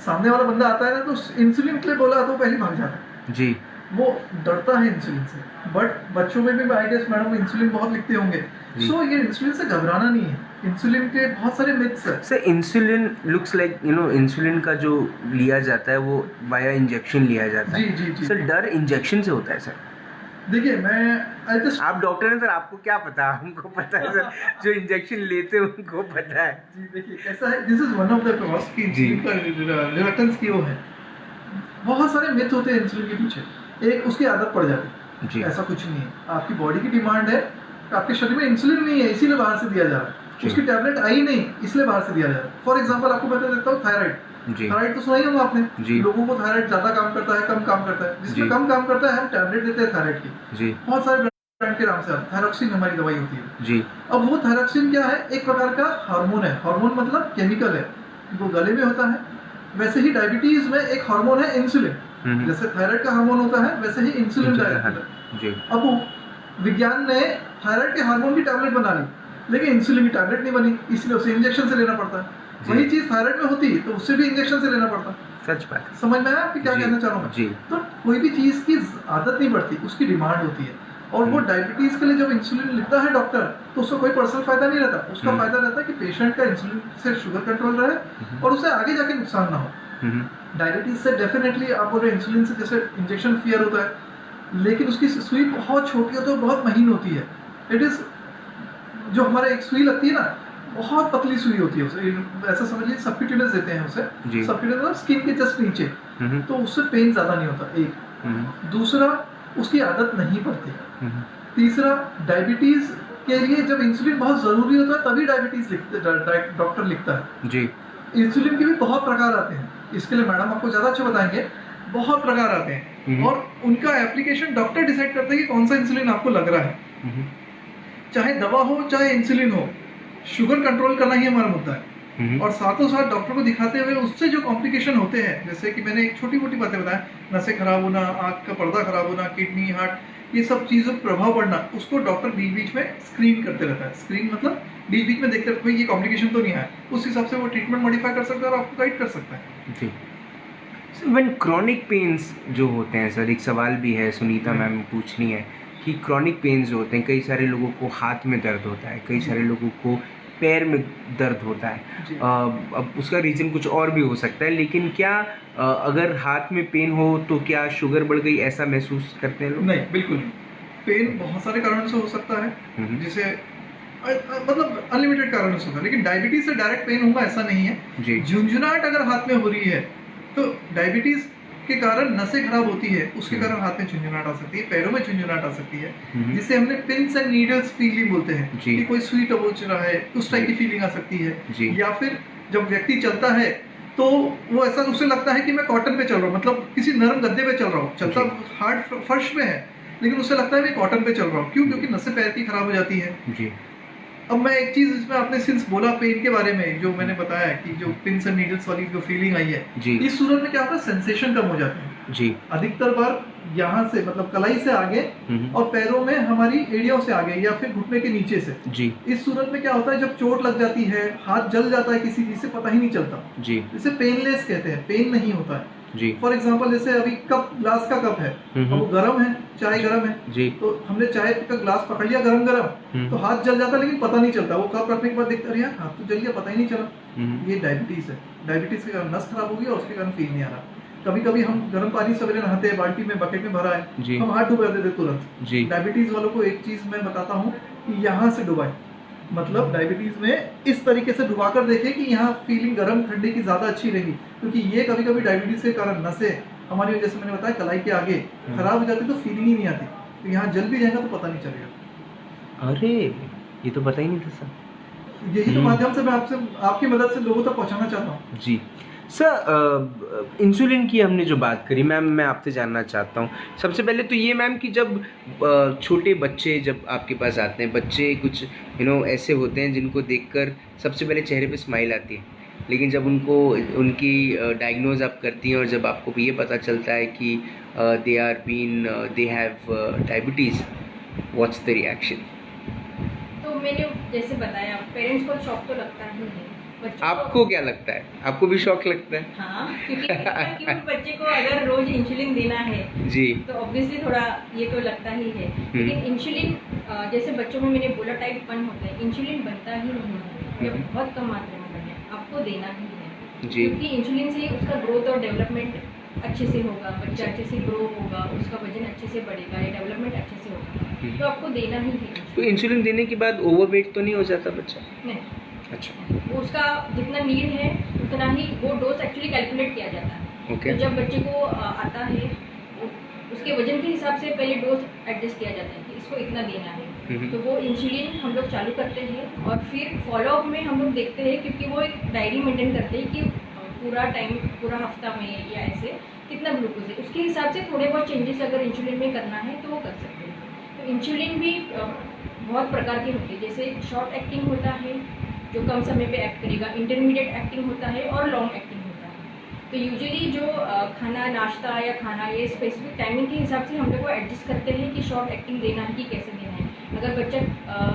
B: सामने वाला बंदा आता है ना तो इंसुलिन के लिए बोला तो पहले भाग जाता है जी, वो डरता है इंसुलिन से। बट बच्चों में भी आई गेस मैडम इंसुलिन बहुत लिखते होंगे, सो ये इंसुलिन से घबराना नहीं है। इंसुलिन के बहुत सारे मिथ्स हैं sir. Insulin looks like insulin का जो लिया जाता है वो वाया इंजेक्शन लिया जाता है। जी सर, डर इंजेक्शन से होता है सर। देखिए आप डॉक्टर हैं सर, आपको क्या पता, हमको पता है सर, जो इंजेक्शन लेते हैं उनको पता है। जी देखिए कैसा है, this is one of the cause की इंसुलिन का रिलक्टेंस की वो है। बहुत सारे मिथ होते हैं इंसुलिन के पीछे। एक, उसकी आदत पड़ जाती है, ऐसा कुछ नहीं है। आपकी बॉडी की डिमांड है, आपके शरीर में इंसुलिन नहीं है इसीलिए बाहर से दिया जा रहा है, उसकी टैबलेट आई नहीं इसलिए बाहर से दिया जा रहा है। फॉर एग्जाम्पल आपको बता देता हूँ, थायराइड। थायराइड तो सुना ही होगा आपने, लोगों को थायराइड ज्यादा काम करता है, कम काम करता है। जिसमें कम काम करता है हम टैबलेट देते हैं थायराइड की, बहुत सारे ब्रांड के नाम से। थायरोक्सिन हमारी दवाई होती है जी। अब वो थायरोक्सिन क्या है, एक प्रकार का हार्मोन है। हार्मोन मतलब केमिकल है, वो गले में होता है। वैसे ही डायबिटीज में एक हार्मोन है इंसुलिन, जैसे थायराइड का हार्मोन होता है वैसे ही इंसुलिन डायबिटीज। अब विज्ञान ने थायराइड के हार्मोन की टैबलेट बना ली, लेकिन इंसुलिन की टैबलेट नहीं बनी, इसलिए उसे इंजेक्शन से लेना पड़ता है। वही चीज थायराइड में होती तो उससे भी इंजेक्शन से लेना पड़ता। सच बात, समझ में आया आपकी क्या कहना चाह रहा हूँ जी। तो कोई भी चीज की आदत नहीं पड़ती, उसकी डिमांड होती है। और वो डायबिटीज के लिए जब इंसुलिन लिखता है डॉक्टर, तो उसको कोई पर्सनल फायदा नहीं रहता। उसका फायदा रहता है कि पेशेंट का इंसुलिन से शुगर कंट्रोल रहे और उसे आगे जाके नुकसान ना हो। डायबिटीज से डेफिनेटली आप बोल रहे इंसुलिन से जैसे इंजेक्शन फियर होता है, लेकिन उसकी सुई बहुत छोटी होती है, बहुत महीन होती है। इट इज जो हमारे एक सुई लगती है ना, बहुत पतली सुई होती है, उसे ऐसा समझिए सबक्यूटेनियस देते हैं उसे, सबक्यूटेनियस मतलब स्किन के जस्ट नीचे, तो उससे पेन ज्यादा नहीं होता। एक दूसरा, उसकी आदत नहीं पड़ती। तीसरा, डायबिटीज के लिए जब इंसुलिन बहुत जरूरी होता है तभी डायबिटीज डॉक्टर लिखता है जी। इंसुलिन के भी बहुत प्रकार आते हैं, इसके लिए मैडम आपको ज्यादा अच्छा बताएंगे। बहुत प्रकार आते हैं और उनका एप्लीकेशन डॉक्टर डिसाइड करते हैं कि कौन सा इंसुलिन आपको लग रहा है। चाहे दवा हो चाहे इंसुलिन हो, शुगर कंट्रोल करना ही हमारा मुद्दा है। और साथों साथ डॉक्टर को दिखाते हुए उससे जो कॉम्प्लिकेशन होते हैं, जैसे कि मैंने एक छोटी मोटी बातें बताया, नसें खराब होना, आँख का पर्दा खराब होना, किडनी, हार्ट, ये सब चीज़ों पर प्रभाव पड़ना, उसको डॉक्टर बीच बीच में स्क्रीन करते रहता है। स्क्रीन मतलब बीच बीच में देखते रहते हैं ये कॉम्प्लिकेशन तो नहीं आया, उस हिसाब से वो ट्रीटमेंट मॉडिफाई कर सकता है और आपको गाइड कर सकता है जी।
A: व्हेन क्रॉनिक पेन्स जो होते हैं सर, एक सवाल भी है सुनीता मैम पूछनी है कि क्रॉनिक पेन्स जो होते हैं, कई सारे लोगों को हाथ में दर्द होता है, कई सारे लोगों को पैर में दर्द होता है। अब उसका रीज़न कुछ और भी हो सकता है, लेकिन क्या अगर हाथ में पेन हो तो क्या शुगर बढ़ गई ऐसा महसूस करते हैं लोग?
B: नहीं, बिल्कुल नहीं। पेन बहुत सारे कारणों से हो सकता है, जिसे मतलब अनलिमिटेड कारणों से होता है, लेकिन डायबिटीज से डायरेक्ट पेन होगा ऐसा नहीं है। झुंझुनाहट अगर हाथ में हो रही है तो डायबिटीज के कारण नसें खराब होती है, उसके कारण हाथ में झुंझुनाहट आ सकती है, पैरों में झुंझुनाहट आ सकती है, जिसे हमने पिंस एंड नीडल्स फीलिंग बोलते हैं कि कोई सुई दबोच रहा है, उस टाइप की फीलिंग आ सकती है। या फिर जब व्यक्ति चलता है तो वो ऐसा उसे लगता है कि मैं कॉटन पे चल रहा हूँ, मतलब किसी नरम गद्दे पे चल रहा हूँ, चलता हार्ड फर्श पे है लेकिन उसे लगता है मैं कॉटन पे चल रहा हूँ। क्यों? क्योंकि नसें पैर की खराब हो जाती है। अब मैं एक चीज इसमें आपने सिंस बोला पेन के बारे में, जो मैंने बताया कि जो पिंस एंड नीडल्स वाली जो फीलिंग आई है, इस सूरत में क्या होता है, सेंसेशन कम हो जाते हैं जी। अधिकतर बार यहाँ से मतलब कलाई से आगे और पैरों में हमारी एड़ियों से आगे या फिर घुटने के नीचे से जी। इस सूरत में क्या होता है, जब चोट लग जाती है, हाथ जल जाता है किसी चीज से, पता ही नहीं चलता जी। इसे पेनलेस कहते हैं, पेन नहीं होता है।
A: जी।
B: फॉर एग्जांपल जैसे अभी कप, ग्लास का कप है, अब वो गर्म है, चाय गर्म है
A: जी।
B: तो हमने चाय का ग्लास पकड़ लिया गरम गरम, तो हाथ जल जाता लेकिन पता नहीं चलता। वो कप रखने के बाद देखते, अरे यार हाथ तो जल गया, पता ही नहीं चला। ये डायबिटीज है। डायबिटीज के कारण नस खराब हो गई और उसके कारण फील नहीं आ रहा। कभी कभी हम गर्म पानी सवेरे नहाते हैं, बाल्टी में बकेट में भरा है, हम हाथ डुबा देते तुरंत। डायबिटीज वालों को एक चीज मैं बताता हूँ कि यहाँ से डुबाए, मतलब डायबिटीज में इस तरीके से डुबा कर देखें कि यहाँ फीलिंग गर्म ठंडे की ज्यादा अच्छी रहेगी, क्योंकि ये कभी कभी डायबिटीज के कारण नसें हमारी, जैसे मैंने बताया कलाई के आगे खराब हो जाती तो फीलिंग ही नहीं आती, तो यहाँ जल भी जाएगा तो पता नहीं चलेगा।
A: अरे ये तो पता ही नहीं था सर।
B: यही तो माध्यम से मैं आपसे, आपकी मदद से लोगों तक पहुँचाना चाहता हूँ।
A: जी सर, इंसुलिन की हमने जो बात करी मैम, मैं आपसे जानना चाहता हूँ सबसे पहले तो ये मैम कि जब छोटे बच्चे जब आपके पास आते हैं, बच्चे कुछ ऐसे होते हैं जिनको देखकर सबसे पहले चेहरे पे स्माइल आती है, लेकिन जब उनको उनकी डायग्नोज आप करती हैं और जब आपको ये पता चलता है कि they have diabetes, what's the reaction?
C: तो मैंने जैसे बताया, पेरेंट्स को शॉक तो लगता ही है।
A: आपको क्या लगता है? आपको भी शौक लगता है?
C: हाँ, क्योंकि बच्चे को अगर रोज इंसुलिन देना है
A: जी,
C: तो ऑब्वियसली थोड़ा ये तो लगता ही है। लेकिन इंसुलिन जैसे बच्चों में मैंने बोला टाइप 1 होता है, इंसुलिन बनता ही नहीं है, या बहुत कम मात्रा में बने, आपको देना ही है जी। क्योंकि इंसुलिन से उसका ग्रोथ और डेवलपमेंट अच्छे से होगा, बच्चा अच्छे से ग्रो होगा, उसका वजन अच्छे से बढ़ेगा, या डेवलपमेंट अच्छे से होगा, तो आपको देना ही है।
A: तो इंसुलिन देने के बाद ओवरवेट तो नहीं हो जाता बच्चा?
C: नहीं।
A: अच्छा।
C: वो उसका जितना नीड है उतना ही वो डोज एक्चुअली कैलकुलेट किया जाता है। तो जब बच्चे को आता है उसके वजन के हिसाब से पहले डोज एडजस्ट किया जाता है कि इसको इतना देना है, तो वो इंसुलिन हम लोग चालू करते हैं और फिर फॉलोअप में हम लोग देखते हैं, क्योंकि वो एक डायरी मेंटेन करते हैं कि पूरा टाइम, पूरा हफ्ता में या ऐसे कितना ग्लूकोज है, उसके हिसाब से थोड़े बहुत चेंजेस अगर इंसुलिन में करना है तो वो कर सकते हैं। तो इंसुलिन भी बहुत प्रकार के होते हैं, जैसे शॉर्ट एक्टिंग होता है जो कम समय पे एक्ट करेगा, इंटरमीडिएट एक्टिंग होता है और लॉन्ग एक्टिंग होता है। तो यूजुअली जो खाना, नाश्ता या खाना ये स्पेसिफिक टाइमिंग के हिसाब से हम लोग को एडजस्ट करते हैं कि शॉर्ट एक्टिंग देना है कि कैसे देना है। अगर बच्चा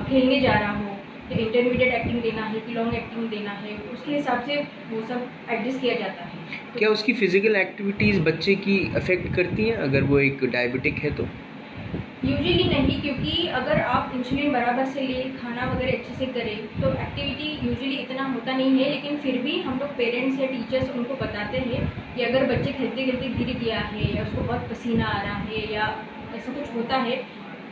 C: खेलने जा रहा हो तो इंटरमीडिएट एक्टिंग देना है कि लॉन्ग एक्टिंग देना है, उसके हिसाब से वो सब एडजस्ट किया जाता है। तो
A: क्या उसकी फिजिकल एक्टिविटीज़ बच्चे की अफेक्ट करती हैं अगर वो एक डायबिटिक है तो?
C: यूजुअली नहीं, क्योंकि अगर आप इंसुलिन बराबर से ले, खाना वगैरह अच्छे से करें तो एक्टिविटी यूजुअली इतना होता नहीं है। लेकिन फिर भी हम लोग पेरेंट्स या टीचर्स उनको बताते हैं कि अगर बच्चे खेलते खेलते गिर गया है या उसको बहुत पसीना आ रहा है या ऐसा कुछ होता है,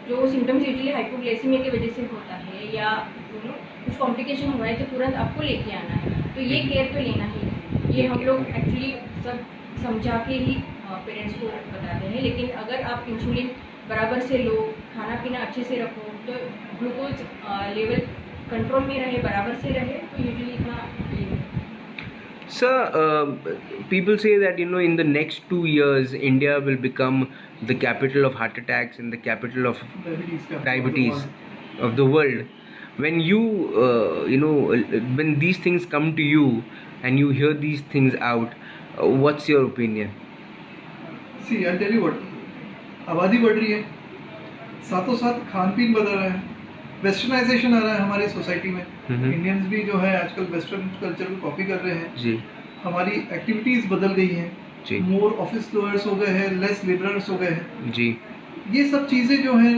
C: जो सिम्टम्स यूजुअली हाइपोग्लाइसेमिया की वजह से होता है या कुछ कॉम्प्लिकेशन हुआ है, तो तुरंत आपको लेके आना है। तो ये केयर तो लेना ही है, ये हम लोग एक्चुअली सब समझा के ही पेरेंट्स को बताते हैं। लेकिन अगर आप इंसुलिन बराबर से लो, खाना पीना अच्छे से रखो, तो ग्लूकोज लेवल कंट्रोल में रहे, बराबर से रहे, तो यूजुअली इतना ये।
A: Sir, people say that in the next 2 years India will become the capital of heart attacks and the capital of diabetes of the world. When when these things come to you and you hear these things out, what's your opinion?
B: See, I'll tell you what. आबादी बढ़ रही है, साथों साथ खान पीन बदल रहा है, westernisation आ रहा है हमारी सोसाइटी में। इंडियंस भी जो है आजकल वेस्टर्न कल्चर को कॉपी कर रहे हैं जी। हमारी एक्टिविटीज बदल गई हैं जी। मोर ऑफिस गोअर्स हो गए हैं, लेस लिबरल्स हो गए हैं जी। ये सब चीजें जो हैं,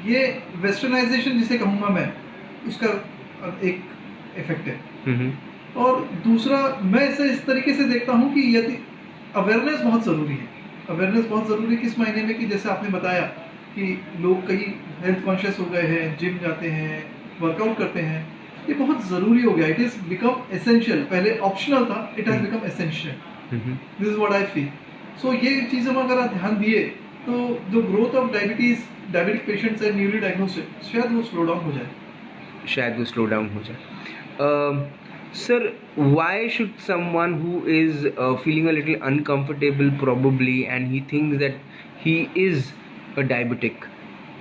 B: ये वेस्टर्नाइजेशन जिसे कहूँगा मैं, उसका एक इफेक्ट है। और दूसरा, मैं इसे इस तरीके से देखता हूँ कि यदि अवेयरनेस बहुत ज़रूरी है। अवेयरनेस बहुत ज़रूरी किस मायने में कि जैसे आपने बताया कि लोग कई हेल्थ कॉन्शियस हो गए हैं, जिम जाते हैं, वर्कआउट करते हैं, ये बहुत ज़रूरी हो गया। It is become essential. पहले ऑप्शनल था, it has become essential. This is what I feel. So ये चीज़ों में अगर आप ध्यान दिए तो जो ग्रोथ ऑफ डायबिटिक पेशेंट्स है न्यूली डायग्नोस्ड, शायद वो स्लो डाउन हो जाए।
A: Sir, why should someone who is feeling a little uncomfortable probably and he thinks that he is a diabetic,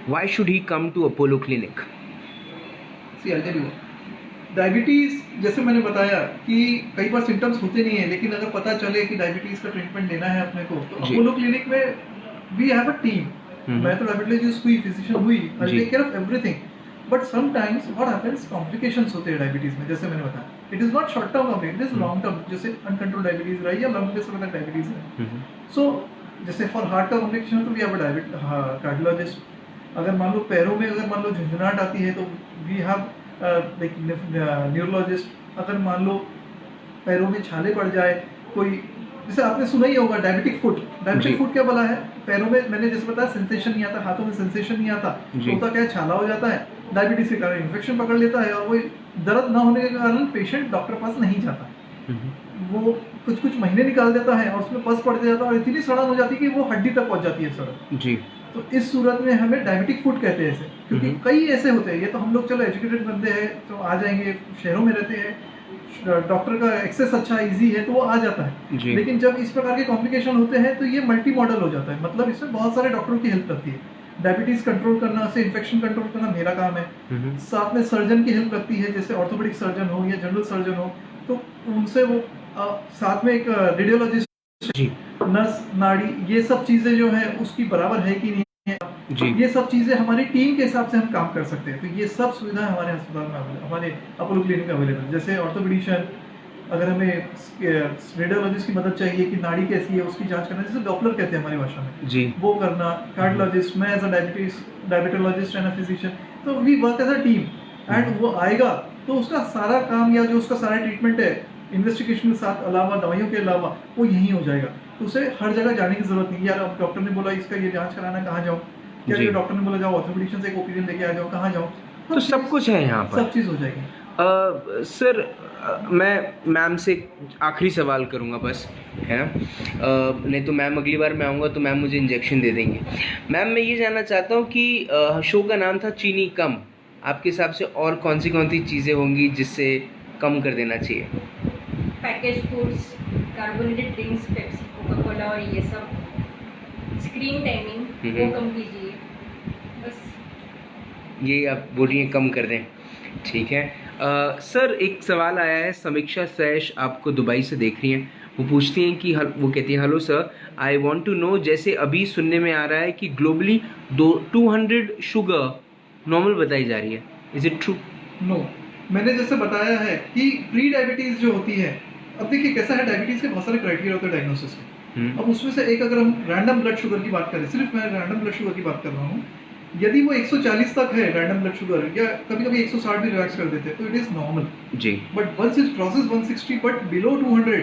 A: why should he come to Apollo Clinic?
B: See, I'll tell you. Diabetes जैसे मैंने बताया कि कई बार symptoms होते नहीं है, लेकिन अगर पता चले कि डायबिटीज़ का ट्रीटमेंट लेना है अपने को, तो अपोलो क्लिनिक में वी हैव अ टीम। मैं तो डायबिटोलॉजिस्ट हुई, फिजिशियन हुई, I take care of everything. But sometimes what happens, complications होते हैं डायबिटीज़ में, जैसे मैंने बताया। It is not short term complain, it is long term, जैसे अनकंट्रोल डायबिटीज रही या लंबे समय तक डायबिटीज है। सो जैसे फॉर हार्ट का कॉम्प्लिकेशन तो वी हैव अ कार्डियोलॉजिस्ट। अगर मान लो पैरों में अगर मान लो झंझनाहट आती है तो वी हैव लाइक न्यूरोलॉजिस्ट। अगर मान लो पैरों में छाले पड़ जाए, कोई जैसे आपने सुना ही होगा डायबिटिक फुट। डायबिटिक फुट क्या बोला है, पैरों में मैंने जैसे बताया सेंसेशन नहीं आता, हाथों में सेंसेशन नहीं आता, तो होता क्या है, छाला हो जाता है, डायबिटीज के कारण इन्फेक्शन पकड़ लेता है और वो दर्द ना होने के कारण पेशेंट डॉक्टर पास नहीं जाता, वो कुछ महीने निकाल देता है और उसमें पस पड़ जाता है और इतनी सड़न हो जाती है कि वो हड्डी तक पहुंच जाती है सड़न जी। तो इस सूरत में हमें डायबिटिक फुट कहते हैं ऐसे, क्योंकि कई ऐसे होते हैं। ये तो हम लोग चलो एजुकेटेड बंदे हैं तो आ जाएंगे, शहरों में रहते हैं, डॉक्टर का एक्सेस अच्छा इजी है तो वो आ जाता है। लेकिन जब इस प्रकार के कॉम्प्लिकेशन होते हैं तो ये मल्टी मॉडल हो जाता है, मतलब इसमें बहुत सारे डॉक्टरों की हेल्प लगती है। डायबिटीज कंट्रोल करना से इन्फेक्शन कंट्रोल करना मेरा काम है, साथ में सर्जन की हेल्प लगती है, जैसे ऑर्थोपेडिक सर्जन हो या जनरल सर्जन हो तो उनसे वो साथ में एक रेडियोलॉजिस्ट, नस, नाड़ी, ये सब चीजें जो है उसकी बराबर है कि नहीं है जी, ये सब चीजें हमारी टीम के हिसाब से हम काम कर सकते हैं। तो ये सब सुविधाएं हमारे अस्पताल में अवेलेबल, हमारे अपोलो क्लिनिक में अवेलेबल। जैसे ऑर्थोपेडिशियन, अगर हमें रेडियोलॉजिस्ट की मदद चाहिए कि नाड़ी कैसी है उसकी जांच करना, जैसे डॉपलर कहते हैं हमारी भाषा में जी, वो करना। कार्डियोलॉजिस्ट, मैं as a diabetologist and a physician, तो we work as a team and वो आएगा तो उसका सारा काम या जो उसका सारा ट्रीटमेंट है इन्वेस्टिगेशन के साथ अलावा, दवाइयों के अलावा, वो यहीं हो जाएगा। तो उसे हर जगह जाने की जरूरत नहीं। यार अब डॉक्टर ने बोला इसका ये जांच कराना, कहाँ जाऊँ, क्या डॉक्टर ने बोला जाओ ऑर्थोपेडिशियन से एक ओपिनियन लेके आ जाओ, कहाँ जाऊँ,
A: तो सब कुछ है यहाँ पर,
B: सब चीज़ हो जाएगी।
A: सर मैं मैम से आखिरी सवाल करूँगा बस, है ना, नहीं तो मैम अगली बार मैं आऊँगा तो मैम मुझे इंजेक्शन दे देंगे। मैम मैं ये जानना चाहता हूँ कि शो का नाम था चीनी कम, आपके हिसाब से और कौन सी चीज़ें होंगी जिससे कम कर देना चाहिए?
C: Package foods, carbonated drinks, Pepsi, Coca Cola और ये सब, स्क्रीन टाइमिंग वो कम कीजिए, बस
A: ये आप बोल रही हैं कम कर दें, ठीक है। सर एक सवाल आया है, समीक्षा सैश आपको दुबई से देख रही हैं, वो पूछती हैं कि वो कहती हैं, hello sir, I want to know, जैसे अभी सुनने में आ रहा है कि ग्लोबली 200 शुगर नॉर्मल बताई जा रही है, इज इट ट्रू?
B: नो, मैंने जैसे बताया है कि प्री डायबिटीज जो होती है, अब देखिए कैसा है, डायबिटीज के बहुत सारे क्राइटेरिया होते हैं डायग्नोसिस के। अब उसमें से एक, अगर हम रैंडम ब्लड शुगर की बात करें, सिर्फ मैं रैंडम ब्लड शुगर की बात कर रहा हूँ, यदि वो 140 तक है रैंडम ब्लड शुगर, या कभी कभी 160 भी रिलैक्स कर देते हैं, तो इट इज नॉर्मल जी। But once it crosses 160 but below 200,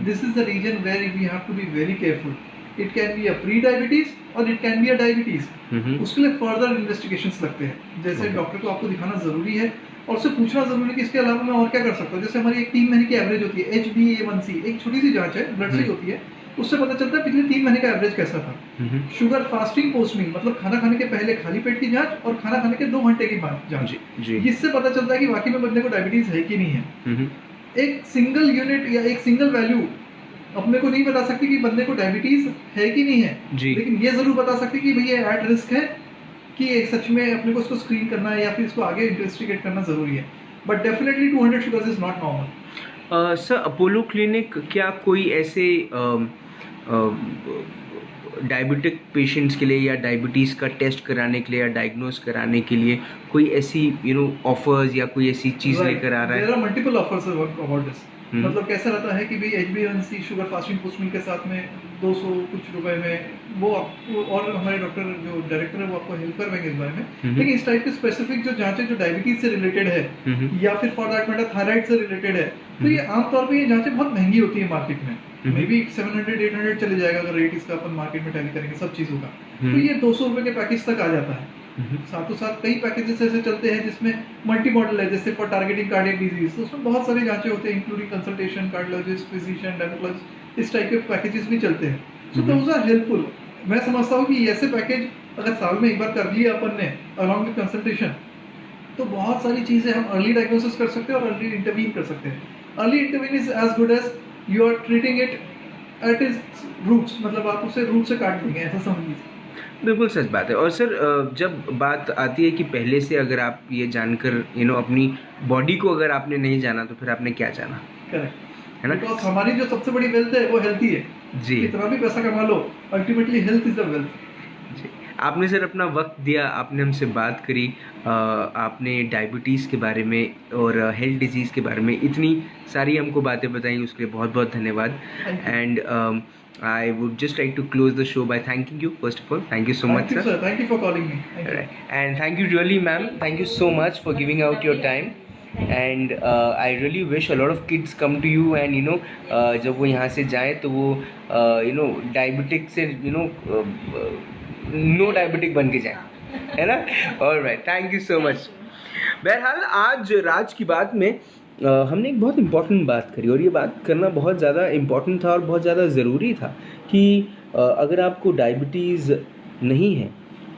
B: this is the region where we have to be very careful. It can be a pre diabetes और it can be a diabetes. उसके लिए further investigations लगते हैं, जैसे doctor को आपको दिखाना जरूरी है और उससे पूछना जरूरी है कि इसके अलावा मैं और क्या कर सकता हूँ। जैसे हमारी एक 3 महीने की एवरेज होती है, HbA1c, एक छोटी सी जांच है, ब्लड से ही होती है, उससे पता चलता है पिछले 3 महीने का एवरेज कैसा था। शुगर फास्टिंग पोस्ट मील, मतलब खाना खाने के पहले खाली पेट की जांच और खाना खाने के 2 घंटे की बाद जांच, इससे पता चलता है कि वाकई में बंदे को डायबिटीज है कि नहीं है। एक सिंगल यूनिट या एक सिंगल वैल्यू अपने को नहीं बता सकती कि बंदे को डायबिटीज है कि नहीं है, लेकिन ये जरूर बता सकती कि भैया एट रिस्क है, कि सच में अपने को इसको स्क्रीन करना है या फिर इसको आगे इन्वेस्टिगेट करना जरूरी है। But definitely 200 sugars is not normal.
A: Sir Apollo clinic क्या कोई ऐसे डायबिटिक पेशेंट्स के लिए या डायबिटीज़ का टेस्ट कराने के लिए या डायग्नोस कराने के लिए कोई ऐसी ऑफर्स या कोई ऐसी चीज़ लेकर आ रहा है?
B: There are multiple offers about this. मतलब कैसा रहता है कि भाई HbA1c शुगर फास्टिंग पोस्ट मील के साथ में 200 कुछ रुपए में वो आपको, और हमारे डॉक्टर जो डायरेक्टर है वो आपको हेल्प करवाएंगे इस बारे में। लेकिन इस टाइप के स्पेसिफिक जो जांचें जो डायबिटीज से रिलेटेड है या फिर फॉर दैट मैटर थायराइड से रिलेटेड है, तो ये आमतौर पर ये जांचें बहुत महंगी होती है मार्केट में, मे बी 700-800 चले जाएगा अगर रेट इसका अपन मार्केट में टैली करेंगे सब चीजों का, तो ये 200 रुपए के पैकेज तक आ जाता है। साथों साथ कई पैकेजेस ऐसे चलते हैं जिसमें मल्टी मॉडल है, जैसे फॉर टारगेटिंग कार्डियक डिजीज, तो उसमें बहुत सारे जांचें होते हैं including consultation, cardiologist, physician, diabetologist, इस टाइप के पैकेजेस भी चलते हैं। सो दोस आर हेल्पफुल। मैं समझता हूँ कि ऐसे पैकेज अगर साल में एक बार कर लिया अपन ने अलॉन्ग विद कंसल्टेशन, तो बहुत सारी चीजें हम अर्ली डायग्नोसिस कर सकते हैं और अर्ली इंटरवीन कर सकते हैं। Early intervene is as good as you are treating it at its roots, मतलब आप उसे रूट से काट देंगे, ऐसा समझ लीजिए।
A: बिल्कुल सच बात है। और सर जब बात आती है कि पहले से अगर आप ये जानकर अपनी बॉडी को अगर आपने नहीं जाना तो फिर आपने क्या जाना,
B: करेक्ट है ना? बिकॉज़ हमारी जो सबसे बड़ी वेल्थ है वो हेल्थ ही है जी। कितना भी पैसा कमा लो, ultimately health is the wealth जी।
A: आपने सर अपना वक्त दिया, आपने हमसे बात करी, आपने डायबिटीज़ के बारे में और हेल्थ डिजीज़ के बारे में इतनी सारी हमको बातें बताई, उसके लिए बहुत बहुत धन्यवाद. And I would just like to close the show by thanking you first of all. Thank you so much, sir.
B: Thank you for calling me. Thank you.
A: And thank you really, ma'am. Thank you so much for giving out your time. And I really wish a lot of kids come to you and जब वो यहाँ से जाएं तो वो diabetic से no diabetic बन के जाएं, है ना. Alright, thank you so much. बहरहाल आज राज की बात में हमने एक बहुत इम्पॉर्टेंट बात करी, और ये बात करना बहुत ज़्यादा इम्पॉर्टेंट था और बहुत ज़्यादा ज़रूरी था कि अगर आपको डायबिटीज़ नहीं है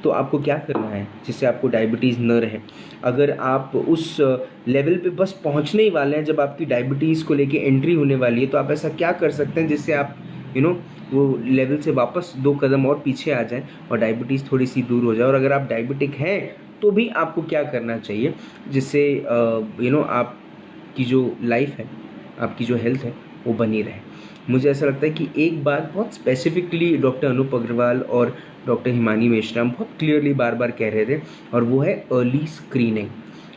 A: तो आपको क्या करना है जिससे आपको डायबिटीज़ न रहे. अगर आप उस लेवल पे बस पहुंचने ही वाले हैं जब आपकी डायबिटीज़ को लेके एंट्री होने वाली है, तो आप ऐसा क्या कर सकते हैं जिससे आप वो लेवल से वापस 2 कदम और पीछे आ जाएं और डायबिटीज़ थोड़ी सी दूर हो जाए. और अगर आप डायबिटिक हैं तो भी आपको क्या करना चाहिए जिससे आपकी जो लाइफ है, आपकी जो हेल्थ है वो बनी रहे. मुझे ऐसा लगता है कि एक बात बहुत स्पेसिफिकली डॉक्टर अनूप अग्रवाल और डॉक्टर हिमानी मेश्राम बहुत क्लियरली बार बार कह रहे थे, और वो है अर्ली स्क्रीनिंग.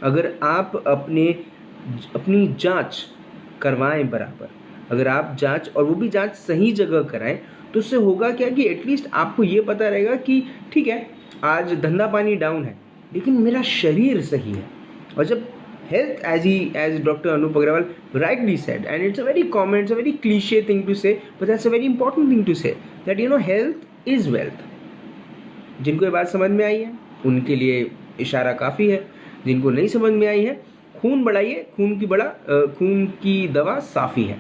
A: अगर आप अपनी जांच करवाएं बराबर, अगर आप जांच, और वो भी जांच सही जगह कराएं, तो उससे होगा क्या कि एटलीस्ट आपको ये पता रहेगा कि ठीक है आज धंधा पानी डाउन है लेकिन मेरा शरीर सही है. और जब health, as Dr. Anup Agrawal rightly said, and it's a very common, it's a very cliche thing to say, but that's a very important thing to say, that health is wealth. जिनको ये बात समझ में आई है उनके लिए इशारा काफ़ी है, जिनको नहीं समझ में आई है खून बढ़ाइए, खून की दवा साफ़ी है.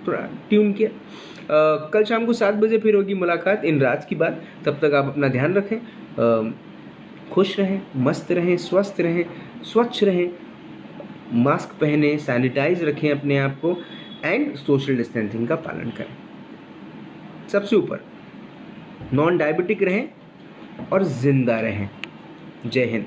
A: थोड़ा ट्यून किया. कल शाम को 7 बजे फिर होगी मुलाकात इन राज की बात. तब तक आप अपना ध्यान रखें, खुश रहें, मस्त रहें, स्वस्थ रहें, स्वच्छ रहें, मास्क पहने, सैनिटाइज रखें अपने आप को, एंड सोशल डिस्टेंसिंग का पालन करें. सबसे ऊपर नॉन डायबिटिक रहें और ज़िंदा रहें. जय हिंद.